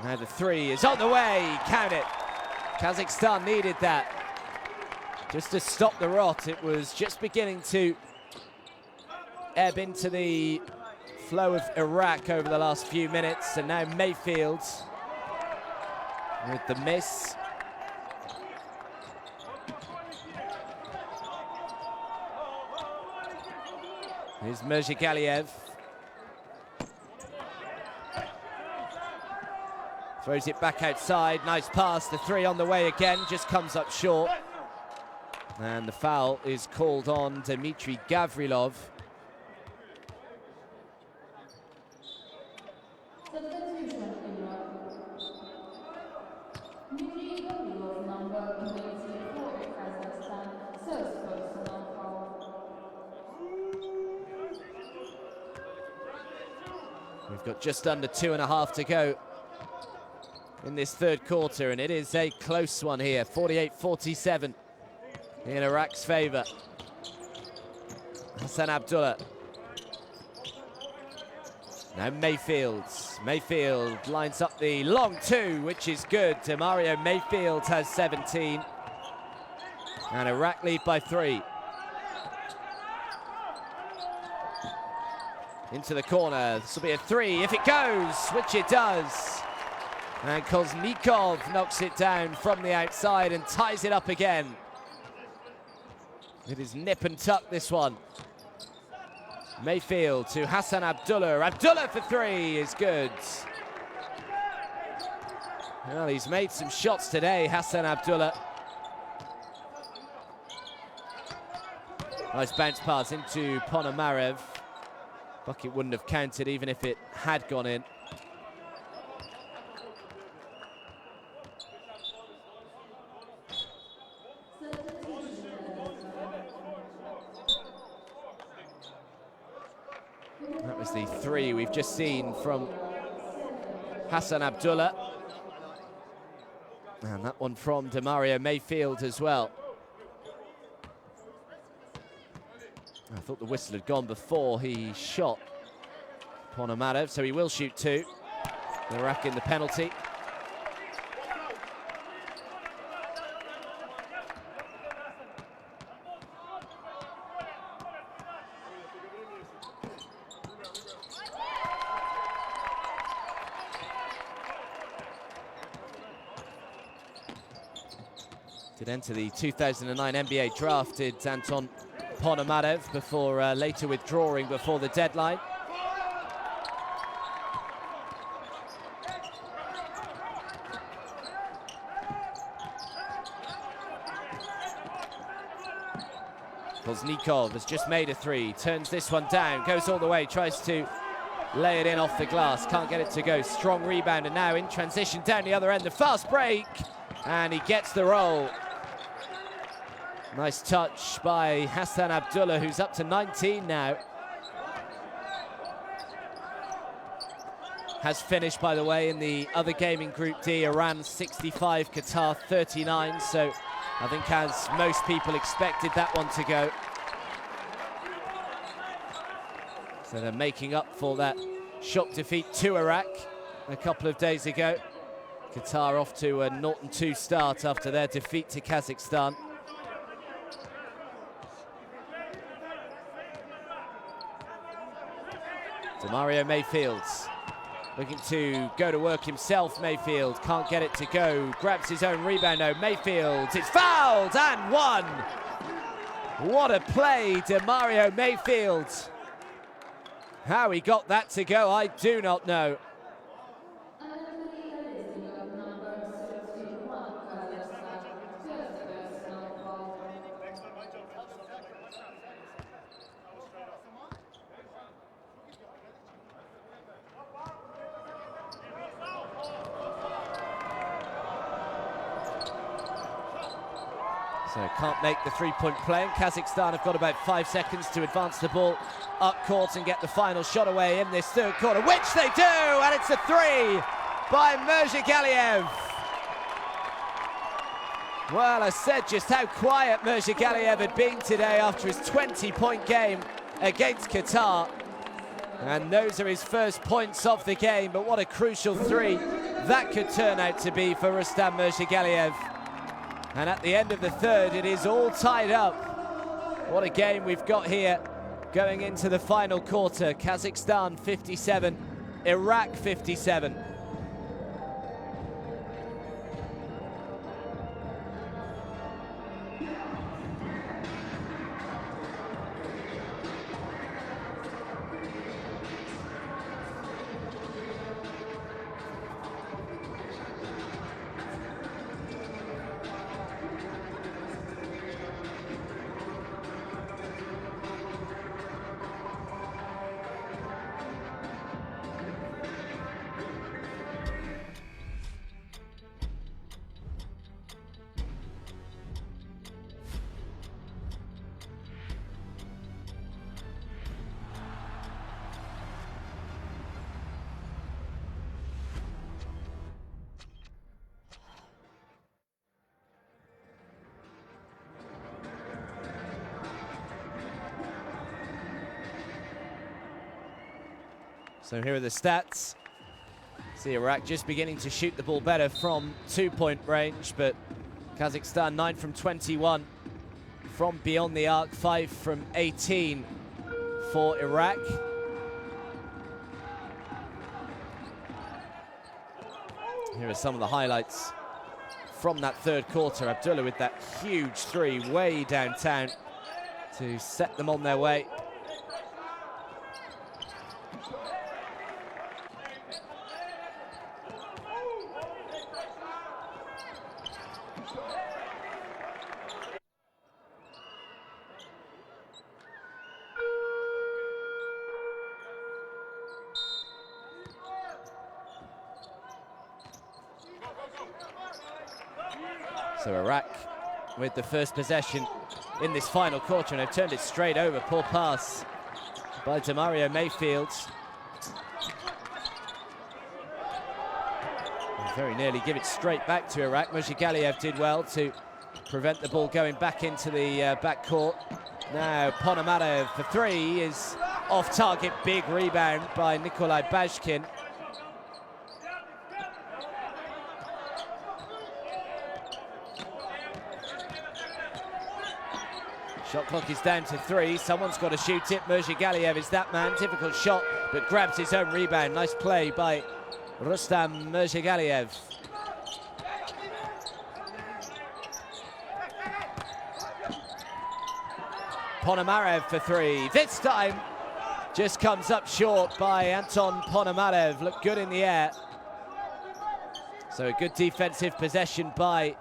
Now the three is on the way, count it. Kazakhstan needed that just to stop the rot. It was just beginning to ebb into the flow of Iraq over the last few minutes, and now Mayfield with the miss. Here's Galiev. Throws it back outside, nice pass, the three on the way again, just comes up short. And the foul is called on Dmitry Gavrilov. We've got just under 2.5 to go in this third quarter, and it is a close one here, 48-47 in Iraq's favor. Hassan Abdullah. Now Mayfield lines up the long two, which is good. Demario Mayfield has 17. And Iraq lead by 3. Into the corner, this will be a 3 if it goes, which it does. And Koznikov knocks it down from the outside and ties it up again. It is nip and tuck, this one. Mayfield to Hassan Abdullah. Abdullah for 3 is good. Well, he's made some shots today, Hassan Abdullah. Nice bounce pass into Ponomarev. Bucket wouldn't have counted even if it had gone in. That was the three we've just seen from Hassan Abdullah. And that one from Demario Mayfield as well. I thought the whistle had gone before he shot Ponomarev, so he will shoot two. Iraq in the penalty. Did enter the 2009 NBA draft, did Anton Ponomarev, before later withdrawing before the deadline. Koznikov has just made a three, turns this one down, goes all the way, tries to lay it in off the glass, can't get it to go. Strong rebound, and now in transition down the other end, the fast break, and he gets the roll. Nice touch by Hassan Abdullah, who's up to 19 now. Has finished, by the way, in the other game in Group D, Iran 65, Qatar 39. So I think as most people expected that one to go. So they're making up for that shock defeat to Iraq a couple of days ago. Qatar off to a 0-2 start after their defeat to Kazakhstan. Demario Mayfield looking to go to work himself. Mayfield can't get it to go, grabs his own rebound. No, Mayfield, it's fouled and one. What a play, Demario Mayfield. How he got that to go, I do not know. So can't make the three-point play, and Kazakhstan have got about 5 seconds to advance the ball up court and get the final shot away in this third quarter, which they do, and it's a three by Mirzagaliev. Well, I said just how quiet Mirzagaliev had been today after his 20-point game against Qatar. And those are his first points of the game, but what a crucial three that could turn out to be for Rustam Mirzagaliev. And at the end of the third, it is all tied up. What a game we've got here going into the final quarter. Kazakhstan 57, Iraq 57. So here are the stats. See Iraq just beginning to shoot the ball better from two-point range, but Kazakhstan 9 from 21 from beyond the arc, 5 from 18 for Iraq. Here are some of the highlights from that third quarter. Abdullah with that huge three way downtown to set them on their way. So Iraq with the first possession in this final quarter, and they've turned it straight over. Poor pass by Demario Mayfield. And very nearly give it straight back to Iraq. Murzagaliev did well to prevent the ball going back into the backcourt. Now Ponomarev for three is off target. Big rebound by Nikolai Bashkin. Shot clock is down to 3. Someone's got to shoot it. Murzagaliev is that man. Difficult shot, but grabs his own rebound. Nice play by Rustam Murzagaliev. Ponomarev for 3. This time just comes up short by Anton Ponomarev. Looked good in the air. So a good defensive possession by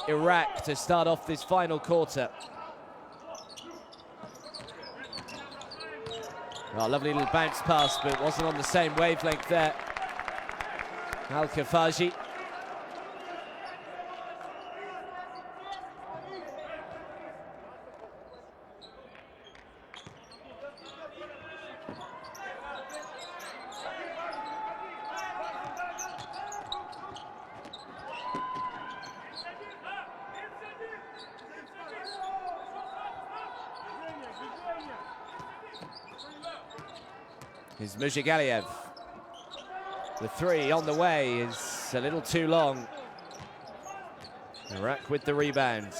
Iraq to start off this final quarter. Oh, lovely little bounce pass, but wasn't on the same wavelength there. Al-Kafaji. Is Murzagaliev. The 3 on the way is a little too long. Iraq with the rebound.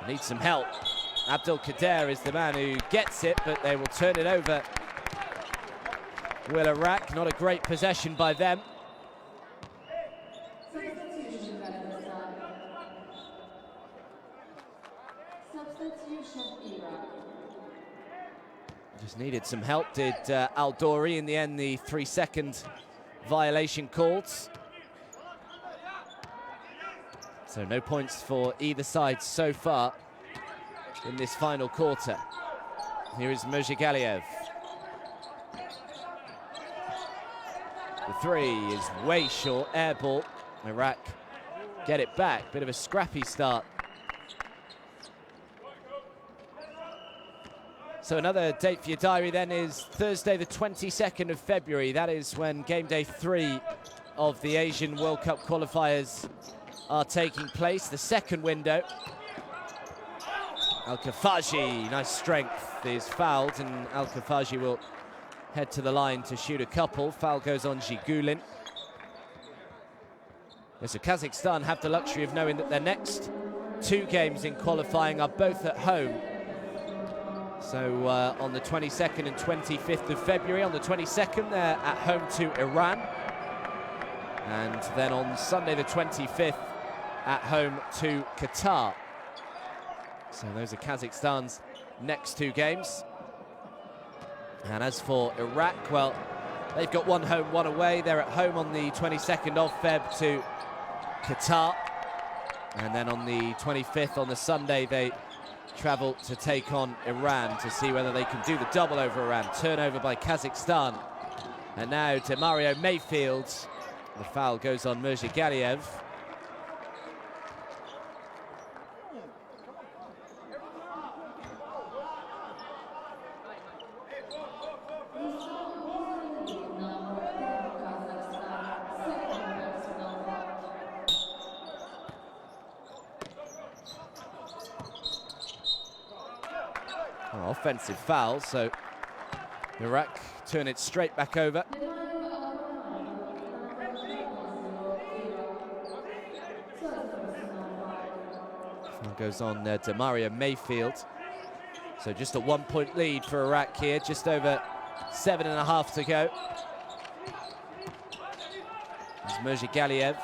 Needs some help. Abdul Kader is the man who gets it, but they will turn it over. Will Iraq, not a great possession by them. Just needed some help, did Al-Dori. In the end, the 3-second violation called. So no points for either side so far in this final quarter. Here is Murzagaliev. The 3 is way short, air ball. Iraq get it back, bit of a scrappy start. So another date for your diary then is Thursday the 22nd of February. That is when game day 3 of the Asian World Cup qualifiers are taking place. The second window. Al-Kafaji, nice strength, is fouled, and Al-Kafaji will head to the line to shoot a couple. Foul goes on Zhigulin. So Kazakhstan have the luxury of knowing that their next 2 games in qualifying are both at home. So on the 22nd and 25th of February, on the 22nd, they're at home to Iran. And then on Sunday the 25th, at home to Qatar. So those are Kazakhstan's next 2 games. And as for Iraq, well, they've got 1 home, 1 away. They're at home on the 22nd of Feb to Qatar. And then on the 25th, on the Sunday, they travel to take on Iran to see whether they can do the double over Iran. Turnover by Kazakhstan. And now Demario Mayfield. The foul goes on Murzagaliev. Offensive foul, so Iraq turn it straight back over. Foul goes on Demario Mayfield. So just a 1-point lead for Iraq here, just over 7.5 to go. There's Murzagaliev.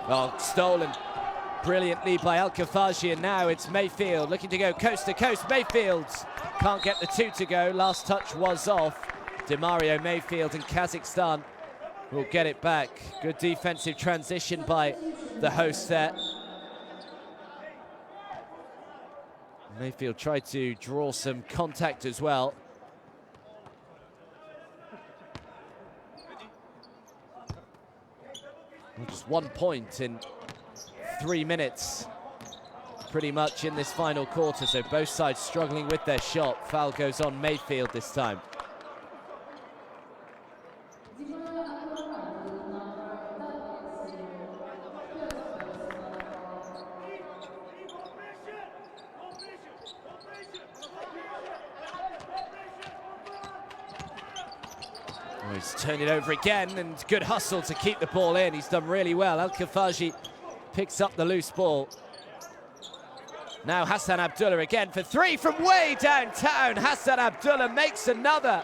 Oh, stolen brilliantly by Al-Kafaji, and now it's Mayfield looking to go coast to coast. Mayfield can't get the 2 to go. Last touch was off. Demario Mayfield, and Kazakhstan will get it back. Good defensive transition by the hosts there. Mayfield tried to draw some contact as well. Well, just 1 point in 3 minutes, pretty much in this final quarter. So both sides struggling with their shot. Foul goes on Mayfield this time. Oh, he's turned it over again, and good hustle to keep the ball in. He's done really well. El-Kafaji picks up the loose ball. Now Hassan Abdullah again for three from way downtown. Hassan Abdullah makes another.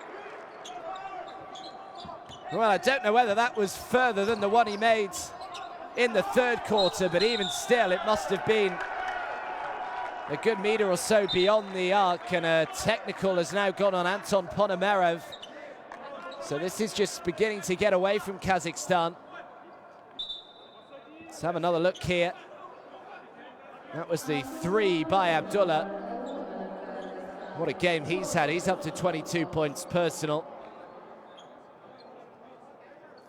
Well, I don't know whether that was further than the one he made in the third quarter, but even still, it must have been a good meter or so beyond the arc, and a technical has now gone on Anton Ponomarev. So this is just beginning to get away from Kazakhstan. Let's have another look here. That was the three by Abdullah. What a game he's had. He's up to 22 points personal.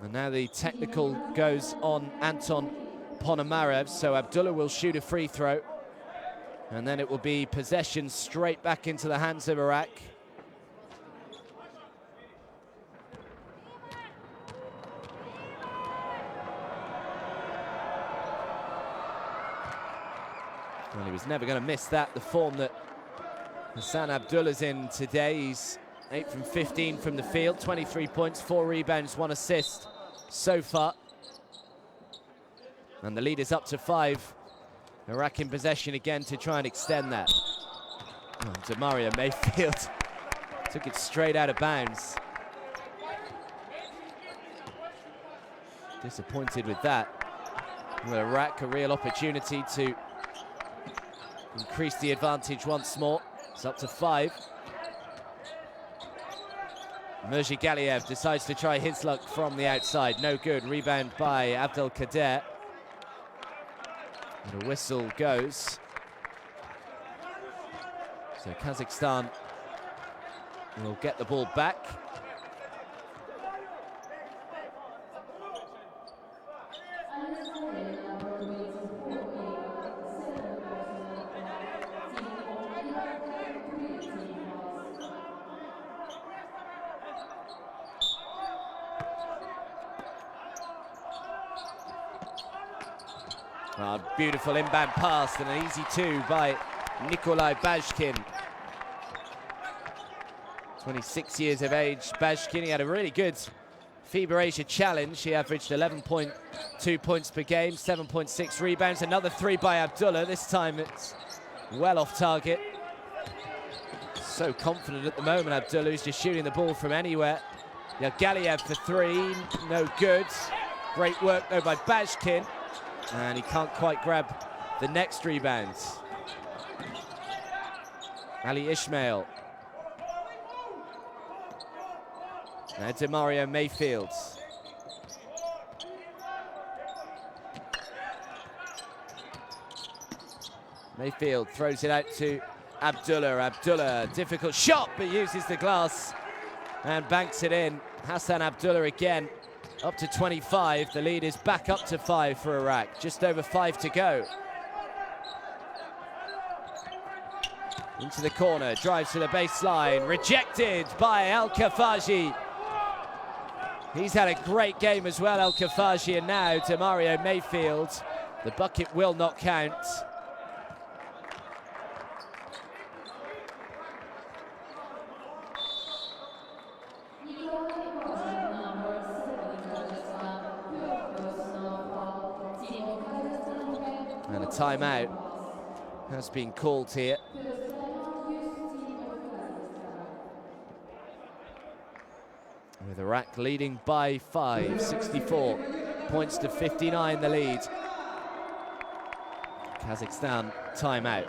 And now the technical goes on Anton Ponomarev, so Abdullah will shoot a free throw. And then it will be possession straight back into the hands of Iraq. Well, he was never going to miss that, the form that Hassan Abdullah's in today. He's 8 from 15 from the field, 23 points, 4 rebounds, 1 assist so far. And the lead is up to 5. Iraq in possession again to try and extend that. Oh, Demario Mayfield took it straight out of bounds. Disappointed with that. Well, Iraq a real opportunity to increase the advantage once more. It's up to 5. Merji Galiev decides to try his luck from the outside. No good. Rebound by Abdelkader. And a whistle goes. So Kazakhstan will get the ball back. Beautiful inbound pass and an easy 2 by Nikolai Bashkin. 26 years of age, Bashkin. He had a really good FIBA Asia challenge. He averaged 11.2 points per game, 7.6 rebounds. Another 3 by Abdullah. This time it's well off target. So confident at the moment, Abdullah, who's just shooting the ball from anywhere. Yeah, Galiev for 3, no good. Great work though by Bashkin. And he can't quite grab the next rebound. Ali Ismail. Now Demario Mayfield. Mayfield throws it out to Abdullah. Abdullah, difficult shot, but uses the glass and banks it in. Hassan Abdullah again. Up to 25, the lead is back up to 5 for Iraq. Just over 5 to go. Into the corner, drives to the baseline, rejected by El-Kafaji. He's had a great game as well, El-Kafaji, and now Demario Mayfield. The bucket will not count. And a timeout has been called here. With Iraq leading by 5, 64 points to 59, the lead. Kazakhstan timeout.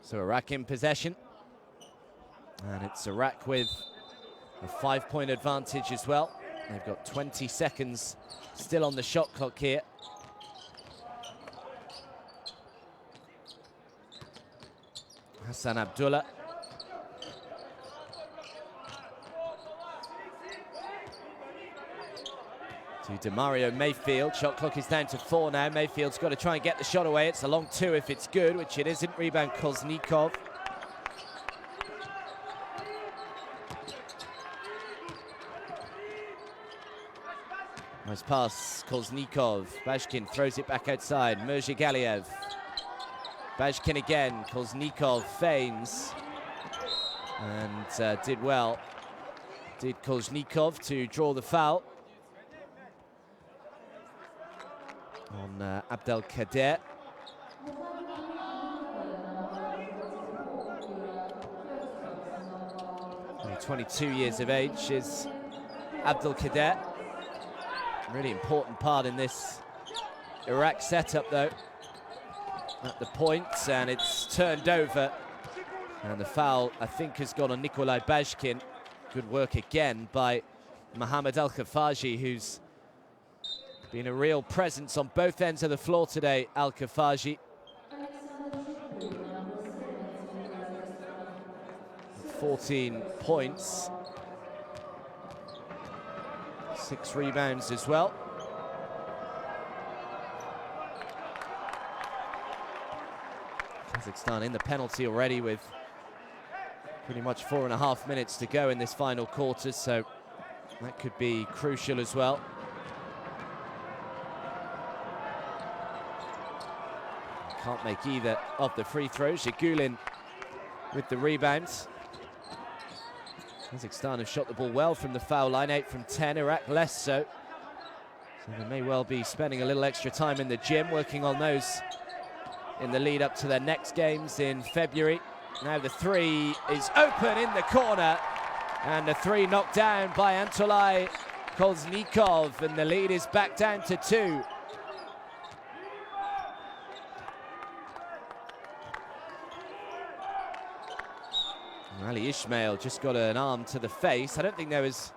So Iraq in possession. And it's Iraq with a 5-point advantage as well. They've got 20 seconds still on the shot clock here. Hassan Abdullah. To Demario Mayfield. Shot clock is down to 4 now. Mayfield's got to try and get the shot away. It's a long 2 if it's good, which it isn't. Rebound Koznikov. Nice pass, Koznikov. Bashkin throws it back outside. Mirzagaliev. Bashkin again. Koznikov feigns. And did well. Did Koznikov to draw the foul on Abdelkader. 22 years of age is Abdelkader. Really important part in this Iraq setup though. At the point, and it's turned over. And the foul, I think, has gone on Nikolai Bashkin. Good work again by Mohamed Al-Khafaji, who's been a real presence on both ends of the floor today, Al-Khafaji. 14 points. 6 rebounds as well. Kazakhstan in the penalty already with pretty much 4.5 minutes to go in this final quarter, so that could be crucial as well. Can't make either of the free throws. Yagulin with the rebounds. Kazakhstan have shot the ball well from the foul line, 8 from 10, Iraq less so. So they may well be spending a little extra time in the gym, working on those in the lead up to their next games in February. Now the 3 is open in the corner, and the 3 knocked down by Antolai Koznikov, and the lead is back down to 2. Ali Ismail just got an arm to the face. I don't think there was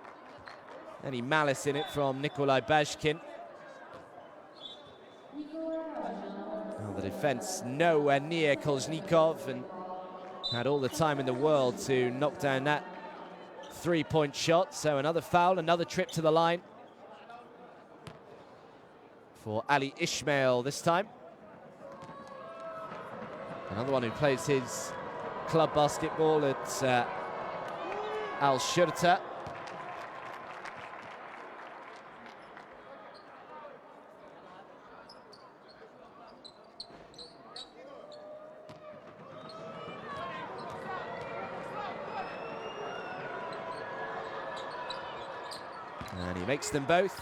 any malice in it from Nikolai Bashkin. Well, the defense nowhere near Koznikov, and had all the time in the world to knock down that 3-point shot. So another foul, another trip to the line for Ali Ismail this time. Another one who plays his club basketball at Al Shurta. And he makes them both.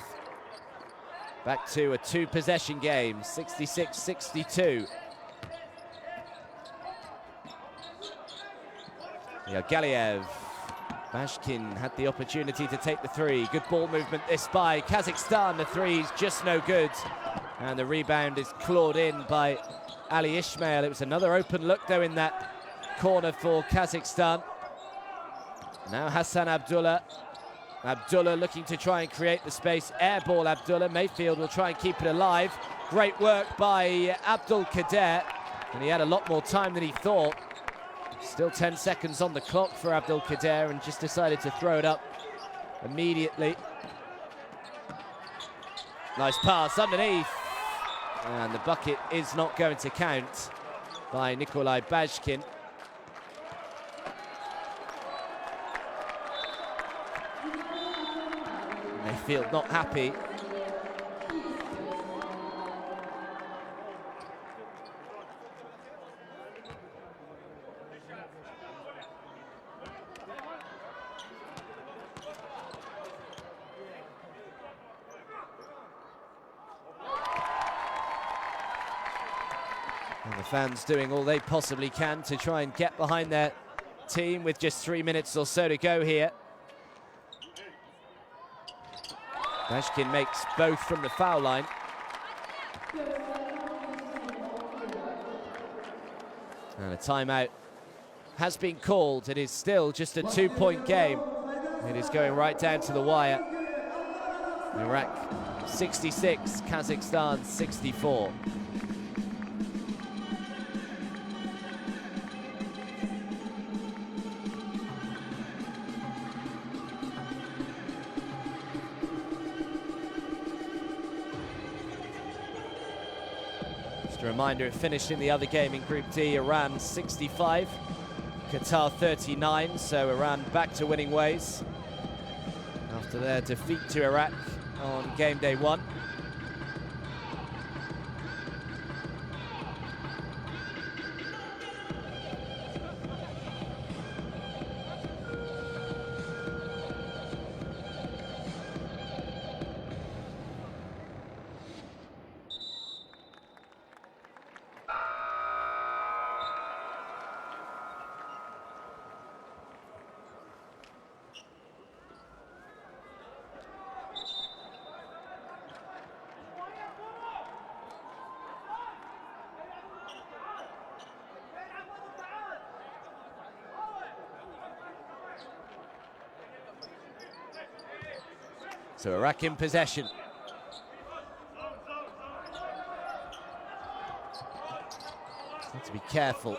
Back to a 2-possession game, 66-62. Galiev. Bashkin had the opportunity to take the 3. Good ball movement this by Kazakhstan. The 3's just no good. And the rebound is clawed in by Ali Ismail. It was another open look though in that corner for Kazakhstan. Now Hassan Abdullah. Abdullah looking to try and create the space. Air ball Abdullah. Mayfield will try and keep it alive. Great work by Abdelkader. And he had a lot more time than he thought. Still 10 seconds on the clock for Abdelkader, and just decided to throw it up immediately. Nice pass underneath. And the bucket is not going to count by Nikolai Bashkin. Mayfield not happy. And the fans doing all they possibly can to try and get behind their team with just 3 minutes or so to go here. Bashkin makes both from the foul line. And a timeout has been called. It is still just a 2-point game. It is going right down to the wire. Iraq 66, Kazakhstan 64. Just a reminder, it finished in the other game in Group D, Iran 65, Qatar 39, so Iran back to winning ways after their defeat to Iraq on game day 1. So Iraq in possession. Have to be careful.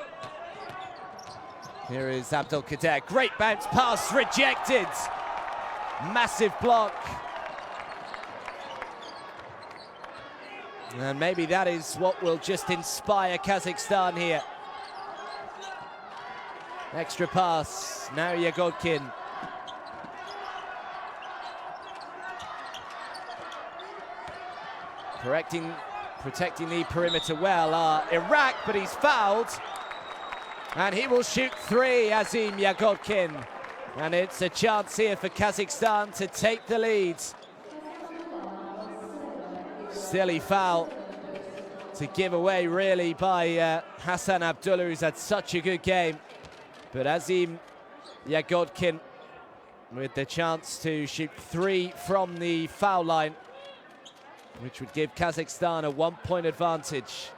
Here is Abdul Qadir. Great bounce pass, rejected. Massive block. And maybe that is what will just inspire Kazakhstan here. Extra pass. Now Yagodkin. Protecting the perimeter well are Iraq, but he's fouled. And he will shoot 3, Azim Yagodkin. And it's a chance here for Kazakhstan to take the lead. Silly foul to give away, really, by Hassan Abdullah, who's had such a good game. But Azim Yagodkin with the chance to shoot 3 from the foul line, which would give Kazakhstan a 1-point advantage.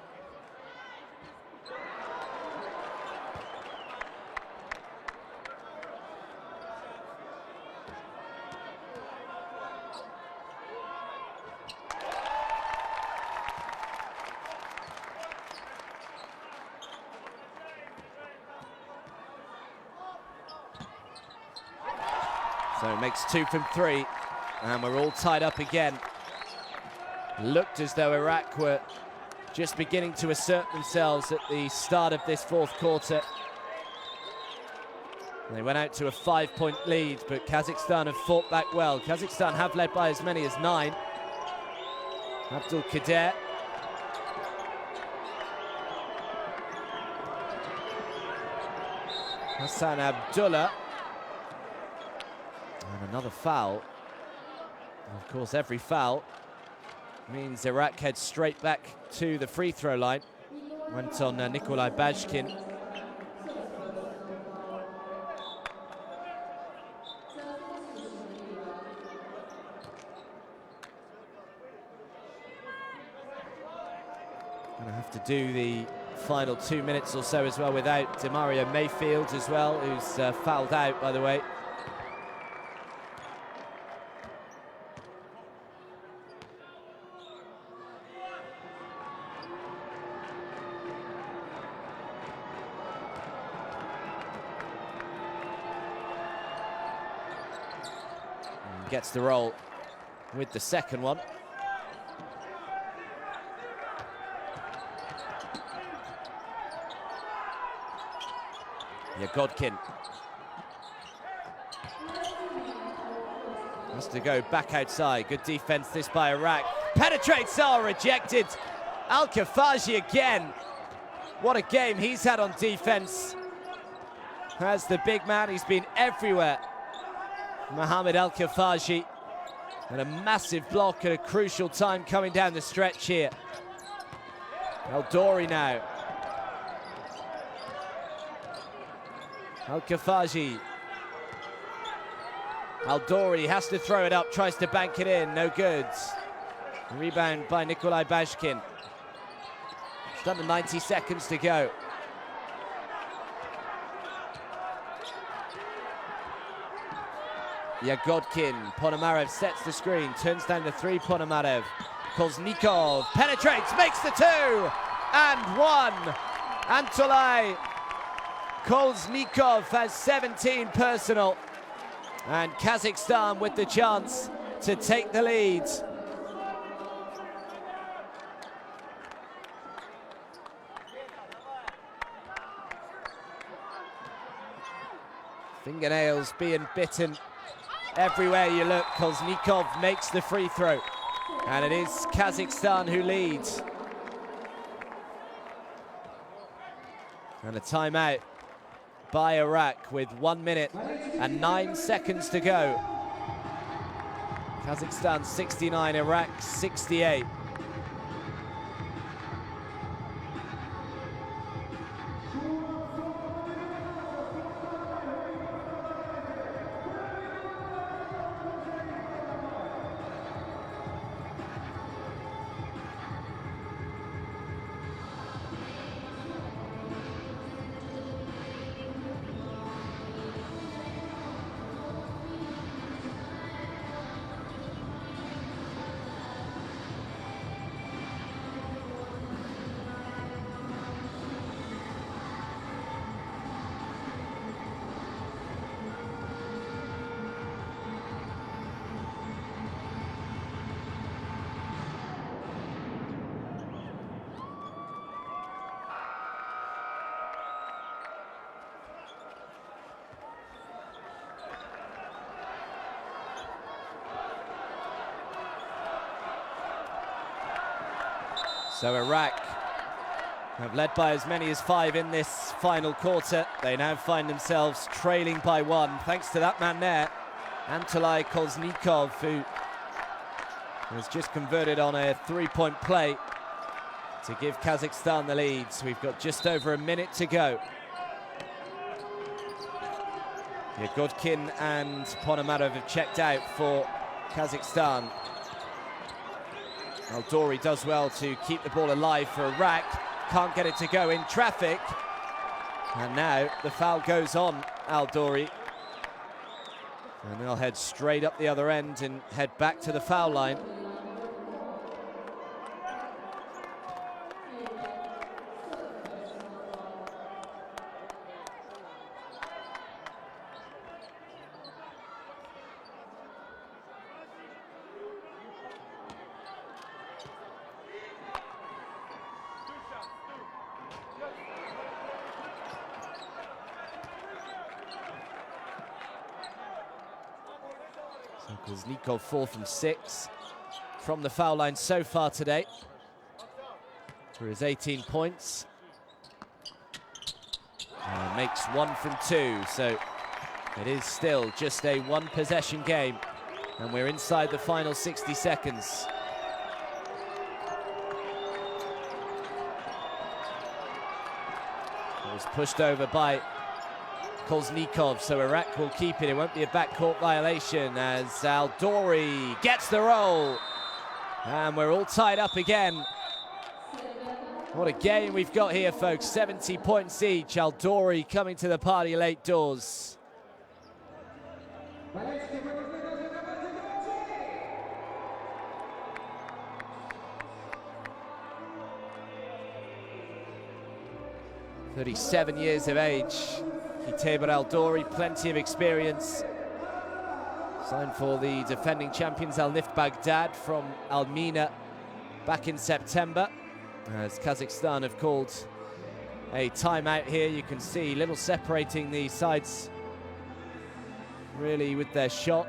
So it makes 2 from 3, and we're all tied up again. Looked as though Iraq were just beginning to assert themselves at the start of this 4th quarter. They went out to a 5-point lead, but Kazakhstan have fought back well. Kazakhstan have led by as many as 9. Abdul Qadir. Hassan Abdullah. And another foul. And of course, every foul means Iraq heads straight back to the free throw line. Went on Nikolai Bashkin. Gonna have to do the final 2 minutes or so as well without Demario Mayfield as well, who's fouled out, by the way. Gets the roll with the second one. Yagodkin has to go back outside. Good defense this by Iraq. Penetrates, rejected. Al-Kafaji again. What a game he's had on defense. As the big man, he's been everywhere. Mohamed Al-Kafaji, and a massive block at a crucial time coming down the stretch here. Al-Dori now. Al-Kafaji. Al-Dori has to throw it up, tries to bank it in, no good. Rebound by Nikolai Bashkin. It's under 90 seconds to go. Yagodkin. Ponomarev sets the screen, turns down the three. Ponomarev. Koznikov penetrates, makes the 2 and 1. Antolai Koznikov has 17 personal. And Kazakhstan with the chance to take the lead. Fingernails being bitten everywhere you look. Koznikov makes the free throw. And it is Kazakhstan who leads. And a timeout by Iraq with 1 minute and 9 seconds to go. Kazakhstan 69, Iraq 68. So Iraq have led by as many as 5 in this final quarter. They now find themselves trailing by 1, thanks to that man there, Antolai Koznikov, who has just converted on a three-point play to give Kazakhstan the lead. So we've got just over a minute to go. Yagodkin and Ponomarev have checked out for Kazakhstan. Aldori does well to keep the ball alive for Iraq. Can't get it to go in traffic. And now the foul goes on Aldori. And they'll head straight up the other end and head back to the foul line. Koznikov 4 from 6 from the foul line so far today for his 18 points. Makes 1 from 2, so it is still just a one-possession game, and we're inside the final 60 seconds. It was pushed over by Koznikov, so Iraq will keep it. It won't be a backcourt violation as Aldori gets the roll. And we're all tied up again. What a game we've got here, folks. 70 points each. Aldori coming to the party late doors. "37 years of age. Kitaiber Aldori, plenty of experience. Signed for the defending champions Al Nift Baghdad from Almina back in September. As Kazakhstan have called a timeout here, you can see little separating the sides really with their shot.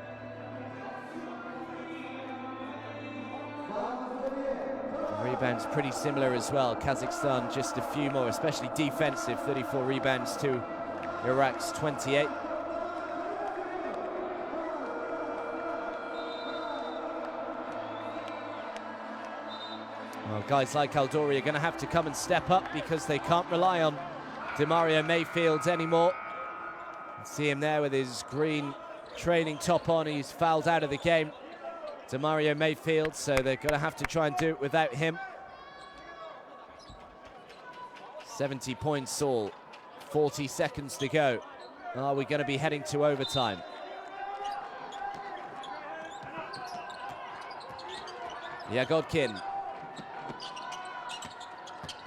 The rebounds pretty similar as well. Kazakhstan just a few more, especially defensive, 34 rebounds to Iraq's 28. Well, guys like Aldori are going to have to come and step up because they can't rely on Demario Mayfield anymore. See him there with his green training top on. He's fouled out of the game, Demario Mayfield, so they're going to have to try and do it without him. 70 points all. 40 seconds to go. Are we going to be heading to overtime? Yagodkin.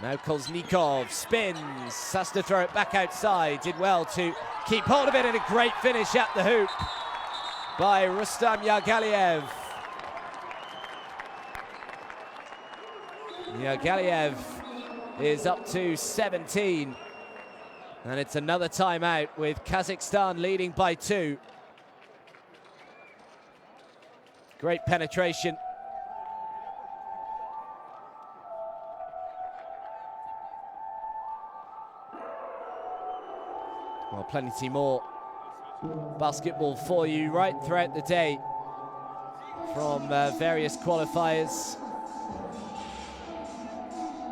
Now Koznikov spins, has to throw it back outside. Did well to keep hold of it, and a great finish at the hoop by Rustam Yagaliev. Yagaliev is up to 17. And it's another timeout with Kazakhstan leading by 2. Great penetration. Well, plenty more basketball for you right throughout the day from various qualifiers.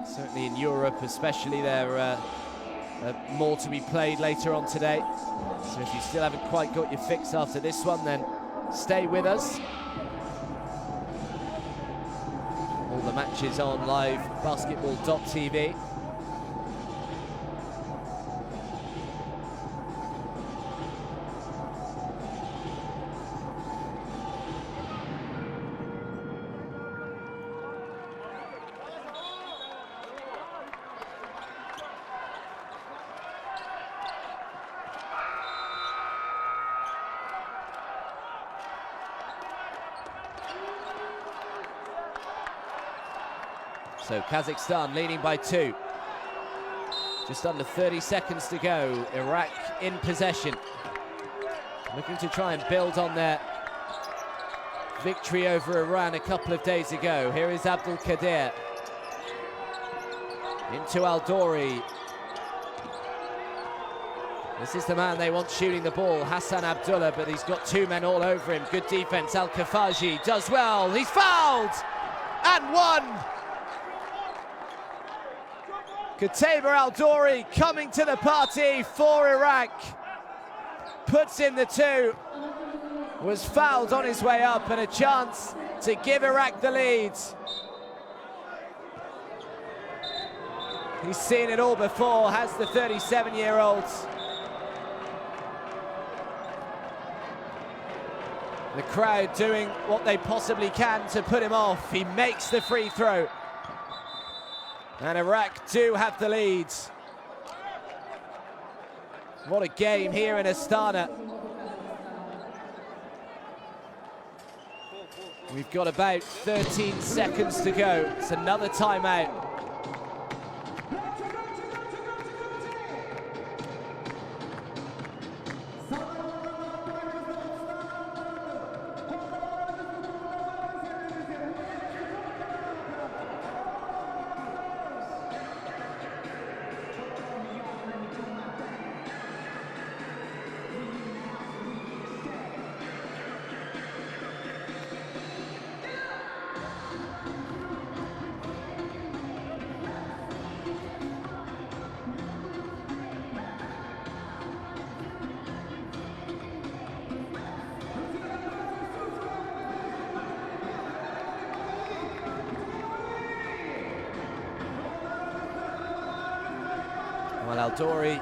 Certainly in Europe especially, there more to be played later on today. So if you still haven't quite got your fix after this one, then stay with us. All the matches on live basketball.tv. So Kazakhstan leading by 2. Just under 30 seconds to go. Iraq in possession. Looking to try and build on their victory over Iran a couple of days ago. Here is Abdul Qadir. Into Al-Dori. This is the man they want shooting the ball, Hassan Abdullah, but he's got 2 men all over him. Good defense. Al-Kafaji does well. He's fouled! And 1! Kataber Al-Dori coming to the party for Iraq. Puts in the 2. Was fouled on his way up, and a chance to give Iraq the lead. He's seen it all before, has the 37-year-old. The crowd doing what they possibly can to put him off. He makes the free throw. And Iraq do have the lead. What a game here in Astana. We've got about 13 seconds to go. It's another timeout. Well, Al-Dori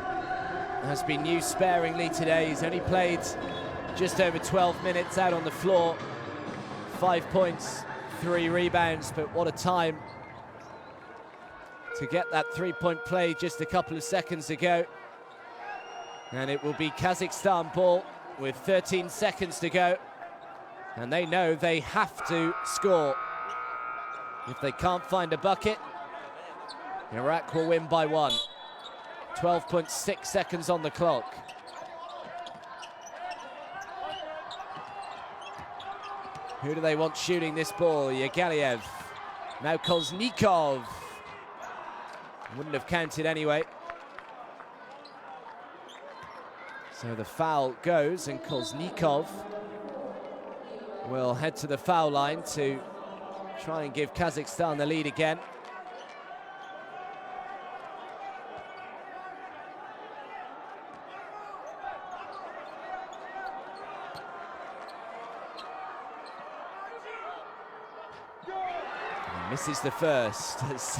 has been used sparingly today. He's only played just over 12 minutes out on the floor. 5 points, 3 rebounds, but what a time to get that 3-point play just a couple of seconds ago. And it will be Kazakhstan ball with 13 seconds to go. And they know they have to score. If they can't find a bucket, Iraq will win by 1. 12.6 seconds on the clock. Who do they want shooting this ball? Yagaliev. Now Koznikov. Wouldn't have counted anyway. So the foul goes, and Koznikov will head to the foul line to try and give Kazakhstan the lead again. Misses the first. It's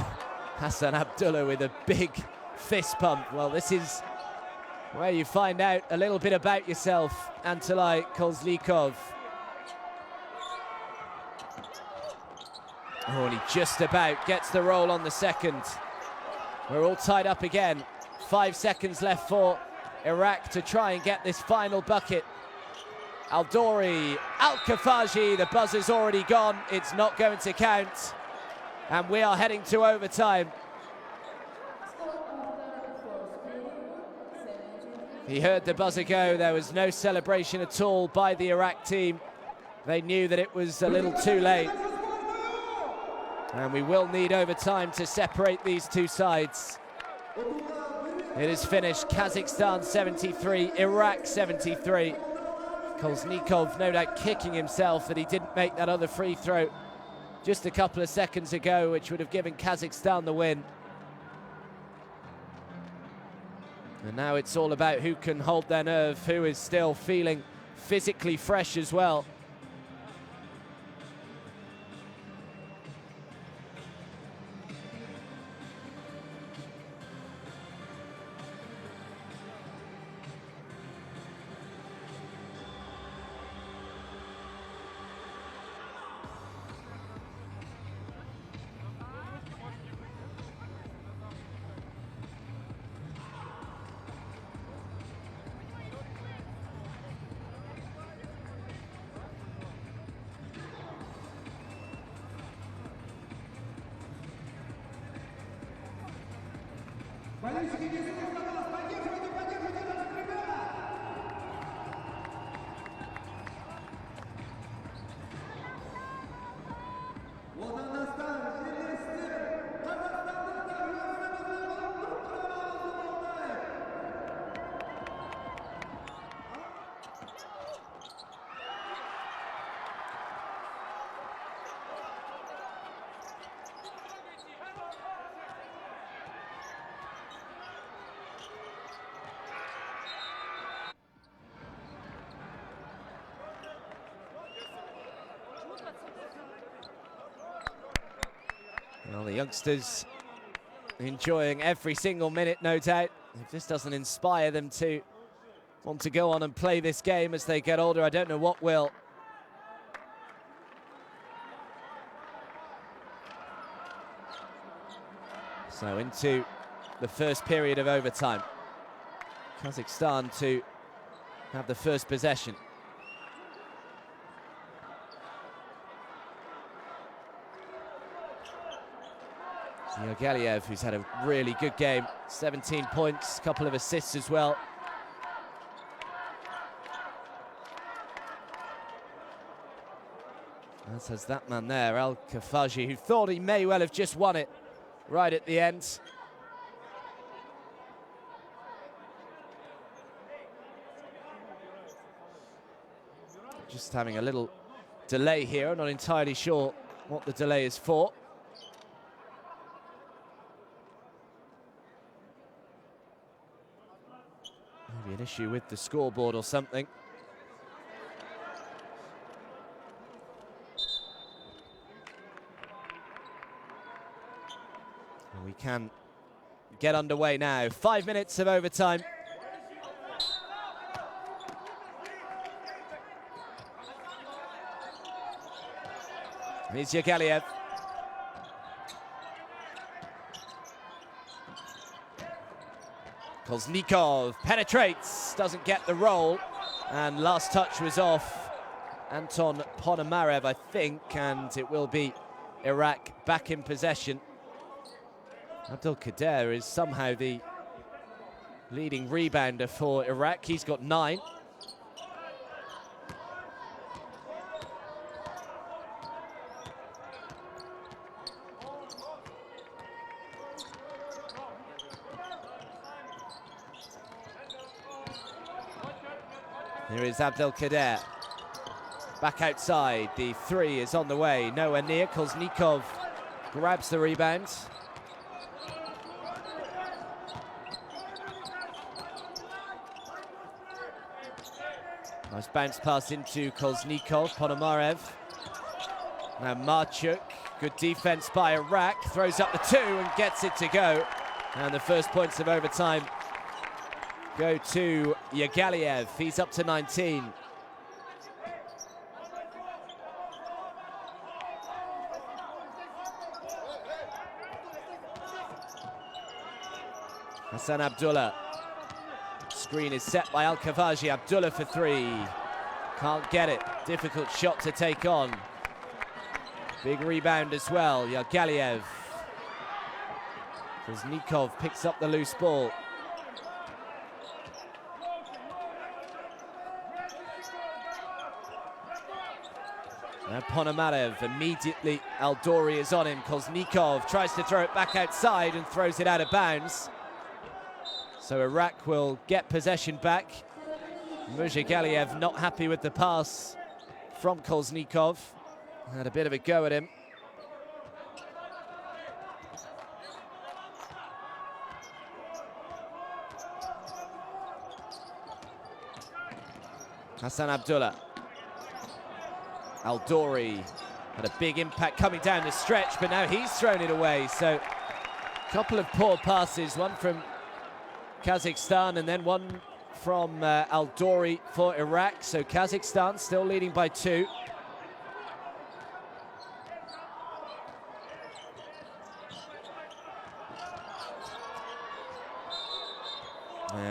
Hassan Abdullah with a big fist pump. Well, this is where you find out a little bit about yourself, Antolai Kozlikov. Oh, and he just about gets the roll on the second. We're all tied up again. 5 seconds left for Iraq to try and get this final bucket. Aldori, Al-Kafaji, the buzzer's already gone. It's not going to count. And we are heading to overtime. He heard the buzzer go. There was no celebration at all by the Iraq team. They knew that it was a little too late. And we will need overtime to separate these two sides. It is finished. Kazakhstan 73, Iraq 73. Kolesnikov no doubt kicking himself that he didn't make that other free throw just a couple of seconds ago, which would have given Kazakhstan the win. And now it's all about who can hold their nerve, who is still feeling physically fresh as well. Болельщики, не оставалось, поддерживайте, поддерживайте наших ребят! Вот она стала, Елисеев! Казахстанның Well, the youngsters enjoying every single minute, no doubt. If this doesn't inspire them to want to go on and play this game as they get older, I don't know what will. So into the first period of overtime. Kazakhstan to have the first possession. Yagaliev, who's had a really good game, 17 points, a couple of assists as well. As has that man there, Al-Kafaji, who thought he may well have just won it right at the end. Just having a little delay here, I'm not entirely sure what the delay is for. Maybe an issue with the scoreboard or something. And we can get underway now. 5 minutes of overtime. Here's Yagaliev. Kolesnikov penetrates, doesn't get the roll, and last touch was off Anton Ponomarev, I think, and it will be Iraq back in possession. Abdelkader is somehow the leading rebounder for Iraq. He's got 9. Here is Abdelkader. Back outside, the 3 is on the way, nowhere near. Kolesnikov grabs the rebound. Nice bounce pass into Kolesnikov, Ponomarev. Now Marchuk, good defense by Iraq, throws up the 2 and gets it to go. And the first points of overtime go to Yagaliev. He's up to 19. Hassan Abdullah. Screen is set by Al-Kavaji. Abdullah for three. Can't get it. Difficult shot to take on. Big rebound as well. Yargaliev. Kuznikov picks up the loose ball. Now Ponomarev, immediately Al-Dori is on him. Koznikov tries to throw it back outside and throws it out of bounds. So Iraq will get possession back. Mujagaliev not happy with the pass from Koznikov. Had a bit of a go at him. Hassan Abdullah. Al-Dori had a big impact coming down the stretch, but now he's thrown it away. So a couple of poor passes, one from Kazakhstan and then one from Al-Dori for Iraq. So Kazakhstan still leading by 2.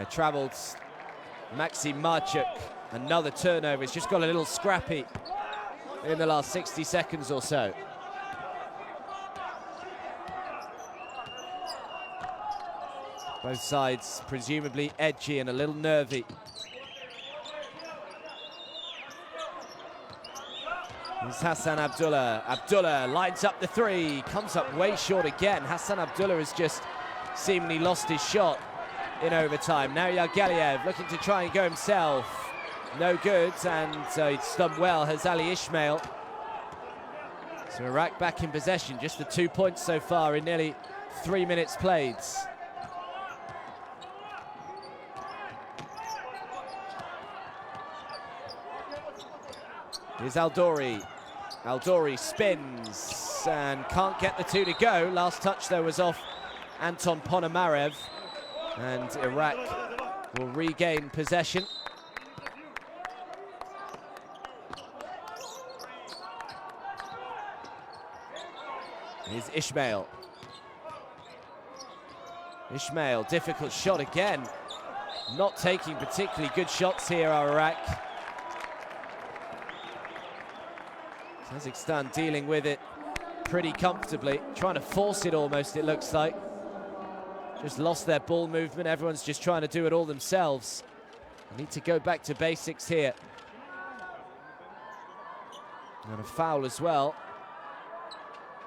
Travelled Maxim Marchuk, another turnover. He's just got a little scrappy in the last 60 seconds or so. Both sides presumably edgy and a little nervy. Here's Hassan Abdullah. Abdullah lines up the three, comes up way short again. Hassan Abdullah has just seemingly lost his shot in overtime. Now Yargaliev looking to try and go himself. No good, and he's done well, has Ali Ismail. So Iraq back in possession, just the 2 points so far in nearly 3 minutes played. Here's Al-Dori. Al-Dori spins and can't get the 2 to go. Last touch though was off Anton Ponomarev, and Iraq will regain possession. Here's Ismail. Ismail, difficult shot again. Not taking particularly good shots here, Iraq. Kazakhstan dealing with it pretty comfortably, trying to force it almost, it looks like. Just lost their ball movement. Everyone's just trying to do it all themselves. Need to go back to basics here. And a foul as well.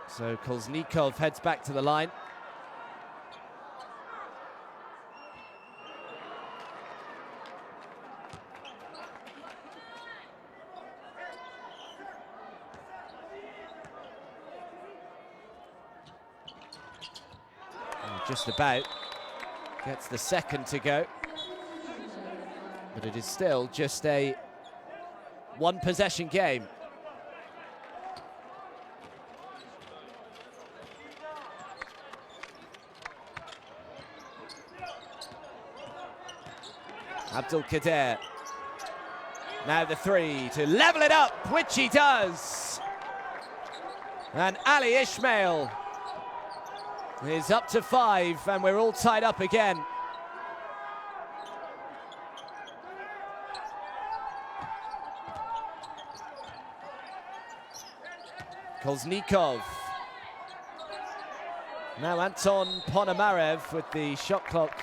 So Koznikov heads back to the line. And just about gets the second to go. But it is still just a one possession game. Abdul Kader. Now the 3 to level it up, which he does. And Ali Ismail is up to 5, and we're all tied up again. Koznikov. Now Anton Ponomarev with the shot clock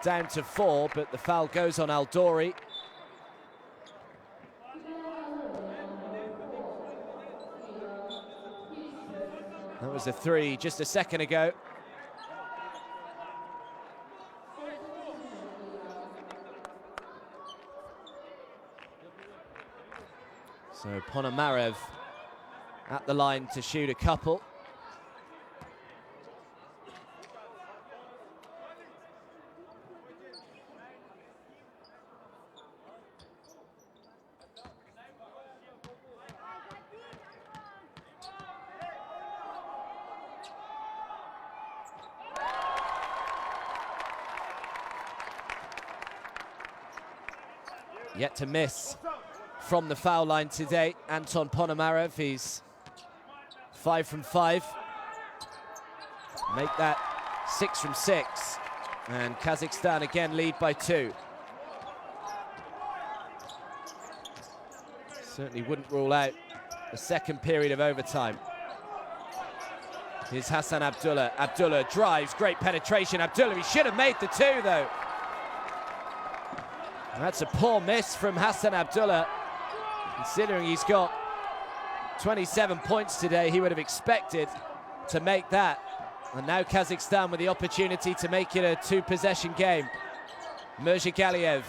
down to 4, but the foul goes on Al-Dori. That was a 3 just a second ago. So Ponomarev at the line to shoot a couple. Yet to miss from the foul line today, Anton Ponomarev. He's 5 from 5. Make that 6 from 6. And Kazakhstan again lead by 2. Certainly wouldn't rule out the second period of overtime. Here's Hassan Abdullah. Abdullah drives, great penetration. Abdullah, he should have made the 2 though. That's a poor miss from Hassan Abdullah. Considering he's got 27 points today, he would have expected to make that. And now Kazakhstan with the opportunity to make it a 2-possession game. Mirzagaliev.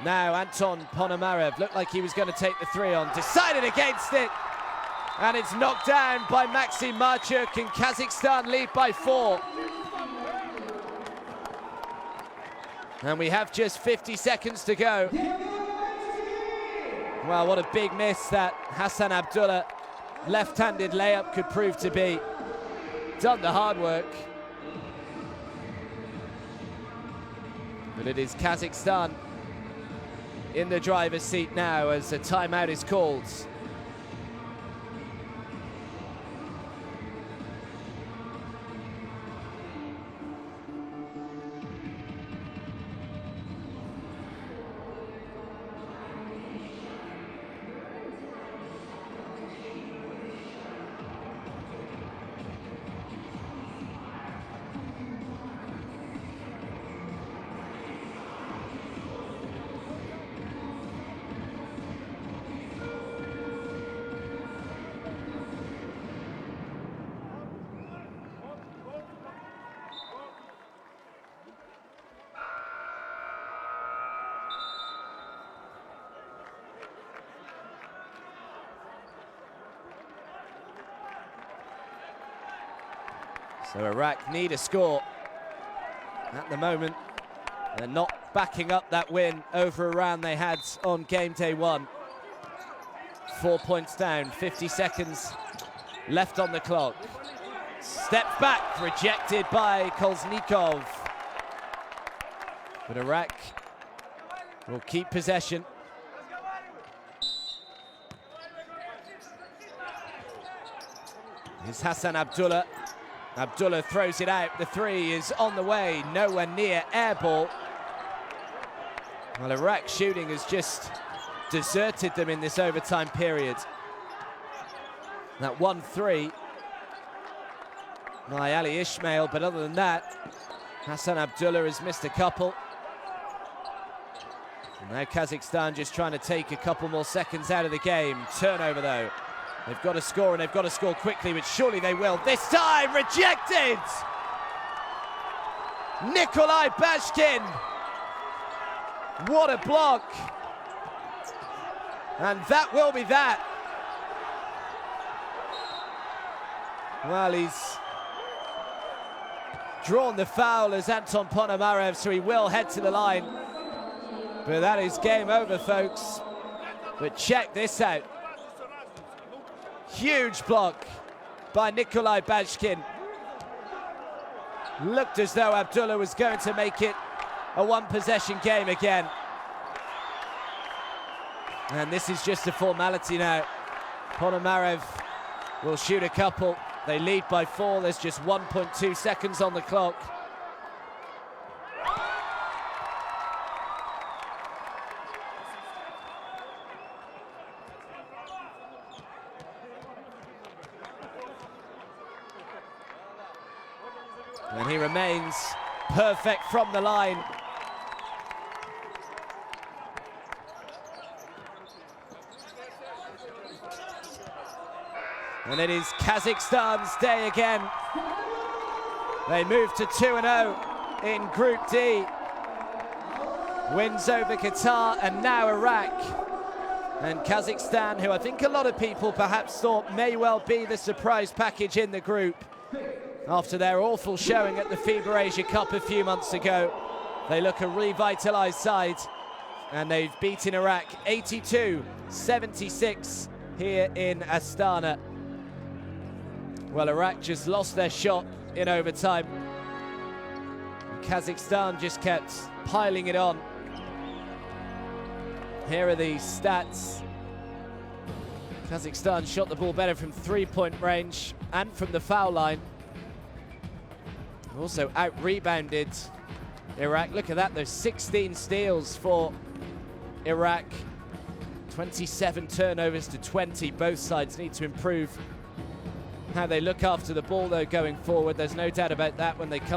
Now Anton Ponomarev looked like he was going to take the 3 on. Decided against it. And it's knocked down by Maxim Marchuk, and Kazakhstan lead by 4. And we have just 50 seconds to go. Well, what a big miss that Hassan Abdullah left-handed layup could prove to be. Done the hard work. But it is Kazakhstan in the driver's seat now as a timeout is called. So Iraq need a score at the moment. They're not backing up that win over Iran they had on game day 1. 4 points down, 50 seconds left on the clock. Step back, rejected by Kolznikov. But Iraq will keep possession. Here's Hassan Abdullah. Abdullah throws it out. The 3 is on the way, nowhere near, air ball. Well, Iraq shooting has just deserted them in this overtime period. That 1-3 by Ali Ismail, but other than that, Hassan Abdullah has missed a couple. And now Kazakhstan just trying to take a couple more seconds out of the game. Turnover though. They've got to score, and they've got to score quickly, but surely they will. This time, rejected! Nikolai Bashkin. What a block. And that will be that. Well, he's drawn the foul as Anton Ponomarev, so he will head to the line. But that is game over, folks. But check this out. Huge block by Nikolai Bashkin. Looked as though Abdullah was going to make it a 1-possession game again. And this is just a formality now. Ponomarev will shoot a couple. They lead by 4. There's just 1.2 seconds on the clock. And he remains perfect from the line. And it is Kazakhstan's day again. They move to 2-0 in Group D. Wins over Qatar and now Iraq. And Kazakhstan, who I think a lot of people perhaps thought may well be the surprise package in the group, after their awful showing at the FIBA Asia Cup a few months ago. They look a revitalized side, and they've beaten Iraq 82-76 here in Astana. Well, Iraq just lost their shot in overtime. Kazakhstan just kept piling it on. Here are the stats. Kazakhstan shot the ball better from 3-point range and from the foul line. Also out-rebounded Iraq. Look at that, those 16 steals for Iraq. 27 turnovers to 20. Both sides need to improve how they look after the ball, though, going forward. There's no doubt about that when they come